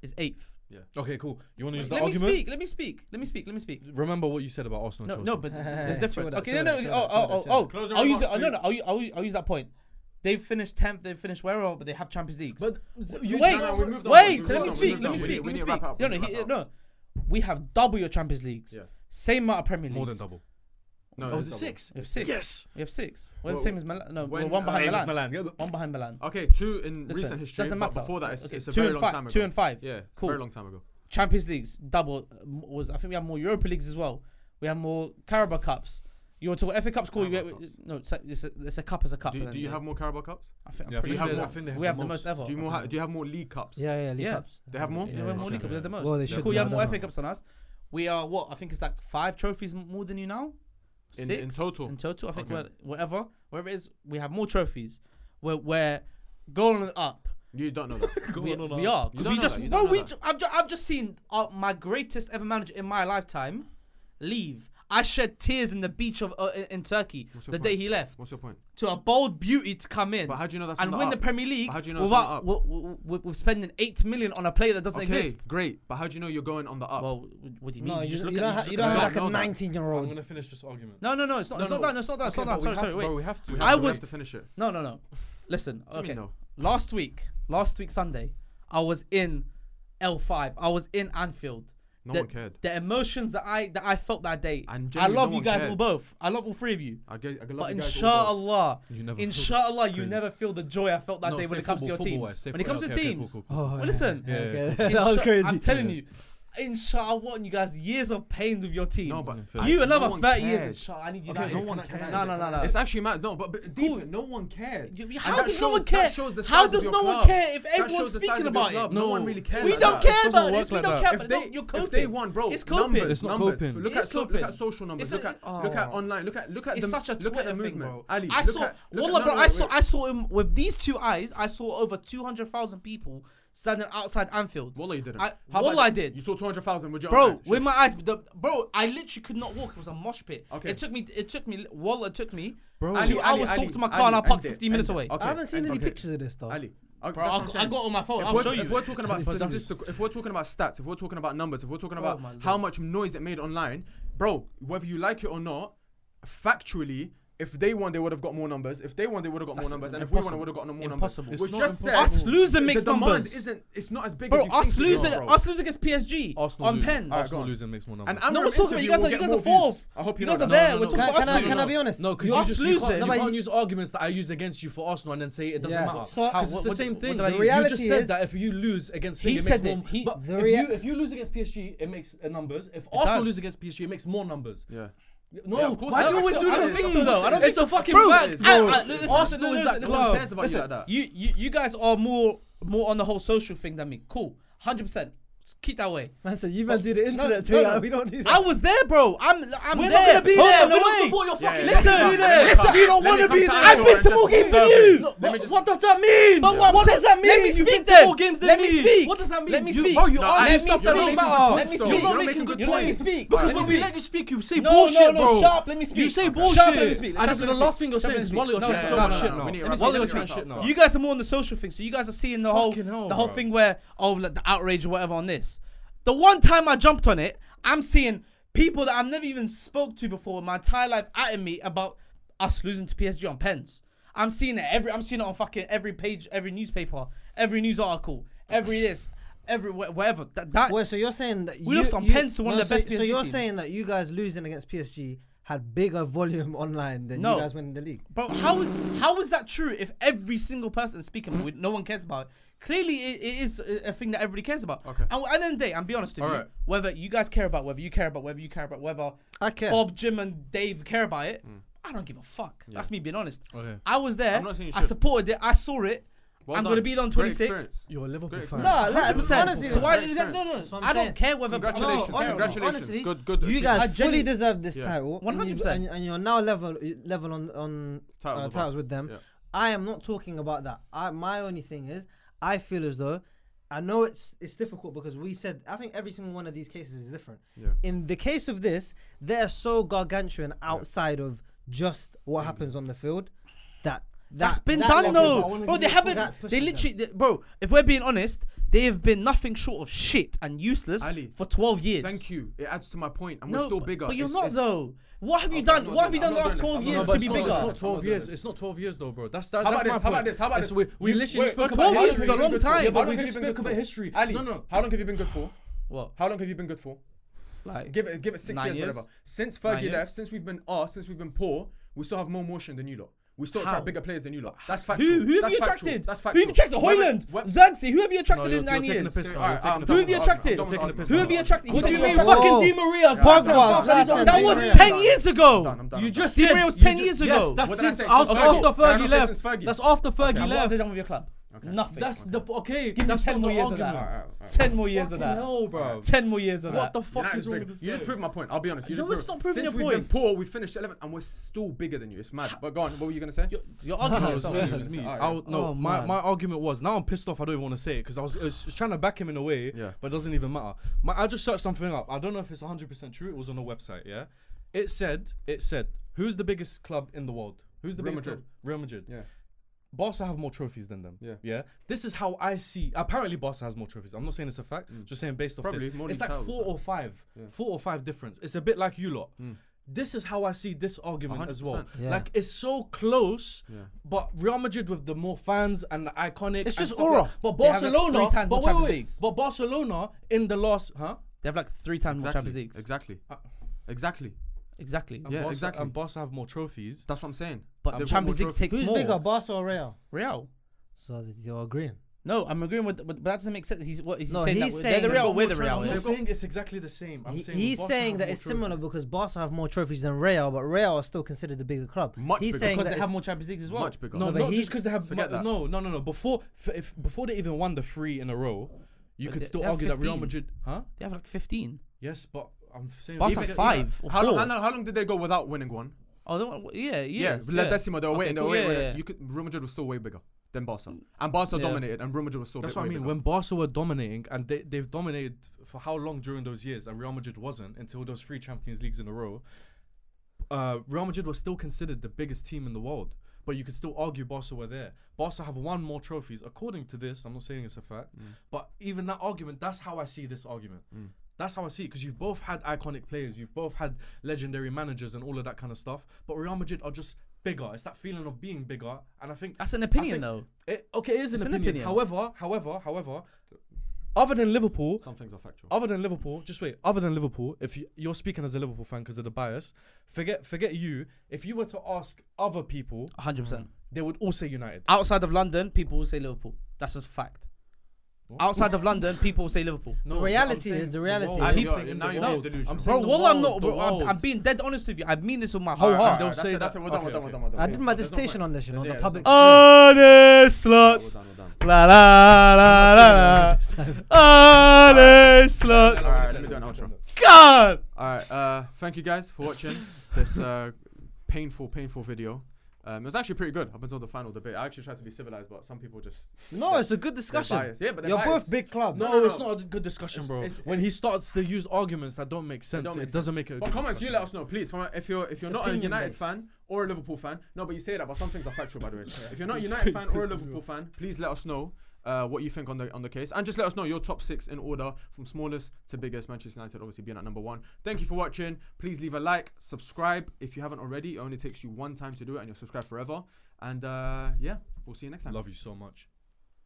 is 8th. Okay, cool. You want to use the Let me argument? speak. Remember what you said about Arsenal. No, but there's difference. Okay, chill no. out. I'll use it. No, I'll use that point. They've finished 10th. They've finished wherever, but they have Champions Leagues. But wait. we moved on. Let me speak. We need to wrap up. No. We have double your Champions Leagues. Yeah. Same amount of Premier Leagues. More than double. No, is it 6? We have 6. Yes. We have 6. We're the Well, same as Milan. No, we're when- one behind same as Milan. One behind Milan. Okay, 2 in Listen, recent history. doesn't But matter. before that, it's a 2 very and long 5. time ago. 2 and 5. Yeah, Cool. very long time ago. Champions Leagues double I think we have more Europa Leagues as well. We have more Carabao Cups. You want to talk FA Cups? Cool. No, it's a cup as a cup. Do you have more Carabao Cups? I think Yeah, I'm pretty have sure more. I think they we have the most ever. Do you have more league cups? Yeah, League Yeah. Cups. They have more? Yeah, we have more sure. League Cups. We have the most. Well, they should Cool. be, You I have don't more know. FA Cups than us. We are what? I think it's like 5 trophies more than you now. In total? In total, I think Okay. whatever it is, we have more trophies. We're going up. You don't know that. We are. You don't We know just that, you don't know I've just seen my greatest ever manager in my lifetime leave. I shed tears in the beach of in Turkey the day he left. What's your point? To a bold beauty to come in But how do you know that's and on win the the up? Premier League But how do you know it's on the without with spending 8 million on a player that doesn't Okay, exist. great. But how do you know you're going on the up? Well, what do you mean? No, you just look you at don't the have like know a that. 19-year-old. I'm gonna finish this argument. No, it's not done. It's not done. Sorry, wait. Bro, we have to. We I have was- to finish it. No. Listen, What do you okay. mean no? Last week Sunday, I was in L5. I was in Anfield. No one cared. The emotions that I felt that day. And I genuinely, love no you one guys cared. all both. I love all 3 of you. I love But you guys all both. inshallah, You never inshallah, you crazy. never feel the joy I felt that No, day when say it comes to your football, teams. say When it comes to football. Okay, teams. cool. Oh, Well, listen. Yeah. Okay. That was crazy. I'm telling you. Inshallah, I want you guys years of pain with your team. No, but you no another one 30 cared. years. Inshallah, I need you. Okay, no one cared. No. It's actually mad. No, but deep, no one cared. How does no one care? That How shows does your no one club. care if That everyone's shows the size speaking of your about club. it? No one really cares. We like don't that. care It about doesn't this. work We like don't that. care If about they, it. You're if coping. they won, bro, It's coping. numbers, It's not numbers. coping. Look It's at look coping. at social numbers. It's Look a- at oh. online. Look at It's the such a look at Twitter the thing, movement. bro. Ali, I look saw, at- look wallah, at- bro. no, wait. I saw him with these 2 eyes. I saw over 200,000 people standing outside Anfield. Wallah, you didn't. I- How wallah, about I that? did. You saw 200,000 with your Bro, own eyes. with my eyes, bro, I literally could not walk. It was a mosh pit. Okay. It took me. Wallah, it took me. Bro, 2 hours to walk to my car and I parked 15 minutes away. Okay, I haven't seen any okay. pictures of this though. Ali, Bro, that's what I'm I saying. got on my phone. If I'll we're, show you. if we're talking about But that's- statistical, if we're talking about stats, if we're talking about numbers, if we're talking about my how Lord. much noise it made online, bro, whether you like it or not, factually, if they won, they would have got more numbers. If they won, they would have got more That's numbers. And if we won, impossible. it would have got more numbers. Impossible. Which It's just not says Us losing makes the demand numbers. isn't. It's not as big Bro, as you us think it is, losing, bro. us losing against PSG Arsenal on losing. pens. Alright, go Arsenal on. losing makes more And numbers. No, Amram we're talking about interview you guys will are get you guys more are fourth. views. I hope you You know guys are that. there. No, We're no, talking no. about Arsenal. Can I be honest? No, because You you us just losing. you No, can't use arguments that I use against you for Arsenal and then say it doesn't Yeah. matter. So- Because it's What- the what- same what thing. did I You use? just reality said is- that if you lose against He it said makes it. more. He- But the if you lose against PSG, it makes numbers. If Arsenal does. lose against PSG, it makes more numbers. Yeah. No, Yeah, of course why it do you does. always do I don't that? think so, though. I don't It's a fucking Bro, fact, bro. listen, Arsenal is that listen, club. says about you like that. You guys are more on the whole social thing than me. Cool, 100%. Keep that way. Man said you man do the internet no, thing. no. We don't do that. I was there, bro. I'm We're there. not gonna be Hold there. on, We no don't way. support your fucking. Yeah, Listen, listen, we don't let me want to come be to there. Anfield I've been and to just more games than serve you. it. Let me just- What does that mean? But what does that mean? Let Let me me speak speak to then. more games than Let me me. speak. What does that mean? Let me You- speak. Bro, you No, argue let me stuff that speak. don't matter. Let me You're speak. not You're making good Let me points. speak. Because Let me when we speak. let you speak, you say No, bullshit, no, bro. shut up, let me speak. You say Okay. bullshit. Shut up, let me speak. And that's Shut the up, let me last thing you're speak. saying is Shut up, Wally, you're let me chatting speak. so much No, shit no, now. we need- Wally, let you're me chatting speak. shit now. You guys are more on the social thing, so you guys are seeing the Fucking hell, whole bro. thing where like the outrage or whatever on this. The one time I jumped on it, I'm seeing people that I've never even spoke to before in my entire life at me about us losing to PSG on pens. I'm seeing it I'm seeing it on fucking every page, every newspaper, every news article, every this, every whatever. Wait, so you're saying that we lost on pens to one of the best PSG So you're teams. saying that you guys losing against PSG had bigger volume online than you guys winning the league? But how is that true if every single person speaking about it, no one cares about it? Clearly, it is a thing that everybody cares about. Okay. And at the end of the day, I'm be honest with you, whether you guys care about, whether you care about, whether I care. Bob, Jim, and Dave care about it, I don't give a fuck. Yeah. That's me being honest. Okay. I was there. I'm not saying you I should. supported it. I saw it. Well I'm done. going to be there on Great 26th. experience. You're a Liverpool Great fan. experience. No, 100%. honestly, So why? Great No. That's what I'm I saying. don't care whether. Congratulations. No, honestly, Congratulations. honestly, Good. You guys fully genuinely- deserve this Yeah. title. 100%. And you're now level on titles with them. Yeah. I am not talking about that. My only thing is, I feel as though, I know it's difficult because we said, I think every single one of these cases is different. Yeah. In the case of this, they're so gargantuan outside of just what happens on the field That's been that done level- though, bro. They haven't. They literally, bro. If we're being honest, they have been nothing short of shit and useless Ali, for 12 years. Thank you. It adds to my point, and No, we're still bigger. But you're It's- not though. What have you Okay, done? I'm not What have you doing done the this. last I'm 12 not years doing to this. be No, bigger? but It's not 12 I'm not years. doing It's not 12 years though, bro. That's How about my this? How point. about this? How about It's- this? We literally Wait, spoke but about 12 years history. is a long time. Yeah, How but long we have just you been spoke good about for? history. Ali, No. How long have you been good for? What? How long have you been good for? Like Give it 6 9 years, years? whatever. Since 9 Fergie years? left, since we've been poor, we still have more motion than you lot. We still attract How? bigger players than you lot. That's factual. Who have That's you factual. attracted? That's Who factual. have you attracted? Hoyland, Zagsi. Who have you attracted in 9 taking the years? piss now. Alright, I'm Who done have you with the attracted? argument. I'm done with the Who have you argument. attracted? What do you I'm mean? done. Fucking Whoa. Di Maria's Pogba, Pogba. That was Maria's 10 done. years ago. I'm done. You just said Di Maria's you 10 ju- years yes, ago. that's What did I since say? after Since Fergie. Did I Fergie not say left. since Fergie? That's after Fergie And what have left. they done with your club? Nothing. That's the okay. Give me That's 10 not more the years of that. argument. 10 more years of Fucking that. hell, bro. 10 more years of What that. the fuck United's is wrong big. with this You just guy? proved my point. I'll be honest. You No, just it's proved. not proving Since your we've been point. poor, we finished 11th, and we're still bigger than you. It's mad. But go on. What were you gonna say? You're arguing It was yourself. me, it was me. Oh, My man. argument was, now I'm pissed off. I don't even want to say it because I was trying to back him in a way, Yeah. but it doesn't even matter. I just searched something up. I don't know if it's 100% true. It was on a website. Yeah, it said who's the biggest club in the world? Who's the Real biggest Madrid. club? Real Madrid. Yeah. Barca have more trophies than them. Yeah. Yeah. This is how I see. Apparently, Barca has more trophies. I'm not saying it's a fact. Just saying based off Probably this. more It's league like titles, 4 man. or 5. Yeah. 4 or 5 difference. It's a bit like you lot. This is how I see this argument as well. 100%. Yeah. Like it's so close, Yeah. but Real Madrid with the more fans and the iconic. It's and just stuff aura. like- but They have, like, Barcelona, 3 times but more wait, Champions wait, Leagues. but Barcelona in the last, They have like 3 times more Champions Leagues. Exactly. Uh, Exactly. Exactly. And Yeah, Barca, exactly. And Barca have more trophies. That's what I'm saying. But They've got Champions more League takes Who's more. bigger, Barca or Real? Real. So you're agreeing. No, I'm agreeing with, but that doesn't make sense. He's No, saying that he's they're saying the they've Real, got we're more the Real. I'm Yeah. not saying it's exactly the same. I'm saying He's Barca saying have that more it's similar trophies. because Barca have more trophies than Real, but Real are still considered the bigger club. Much He's bigger. saying Because that they have it's- more Champions Leagues as well. Much bigger. No, No, but not he's- just because they have. Forget that. Before they even won the 3 in a row, you But could they still have argue that Real 15. Madrid, huh? They have like 15. Yes, but I'm saying Barca even- have 5 or 4. How long did they go without winning one? Oh, yeah. Yeah, La Decima, they were waiting. They were cool, waiting. yeah. You could. Real Madrid was still way bigger than Barca, and Barca Yeah. dominated, and Real Madrid was still. That's way what I mean. bigger. When Barca were dominating, and they've dominated for how long during those years, and Real Madrid wasn't until those 3 Champions Leagues in a row. Real Madrid was still considered the biggest team in the world, but you could still argue Barca were there. Barca have won more trophies, according to this. I'm not saying it's a fact, but even that argument, that's how I see this argument. That's how I see it, because you've both had iconic players, you've both had legendary managers and all of that kind of stuff, but Real Madrid are just bigger. It's that feeling of being bigger, and I think That's an opinion, though. it is It's an an opinion. opinion. However, other than Liverpool, some things are factual. other than Liverpool, if you're speaking as a Liverpool fan because of the bias, forget you. If you were to ask other people, 100%. they would all say United. Outside of London, people will say Liverpool. That's just fact. What? Outside of London, people will say Liverpool. No, The but reality I'm saying is the the reality world. is- I keep You're- saying now the you're world. being delusional. I'm Bro, saying the well, I'm world, not. the Bro, world. I'm being dead honest with you. I mean this with my whole Alright, heart. they'll That's say it. That's that- it. We're done. okay, We're done. okay. We're done. I did my There's no dissertation point. on this, you know, Yeah, the yeah, public. Honest We're sluts. done. We're done. La la la la la. Honest sluts. All right, let me do an outro. God. All right. Thank you guys for watching this painful video. It was actually pretty good up until the final debate. I actually tried to be civilized, but some people just. No, it's a good discussion. biased. Yeah, but they're You're biased. both big clubs. No, it's not a good discussion, bro. It's- When he starts to use arguments that don't make sense, don't make it doesn't sense. make it. But comments, you let us know, please. If you're not a opinion United based. fan or a Liverpool fan, no, but you say that, but some things are factual, by the way. If you're not a United fan or a Liverpool fan, please let us know. what you think on the case, and just let us know your top 6 in order from smallest to biggest. Manchester United obviously being at number 1. Thank you for watching. Please leave a like, subscribe if you haven't already. It only takes you one time to do it, and you'll subscribe forever. And yeah, we'll see you next time. Love you so much.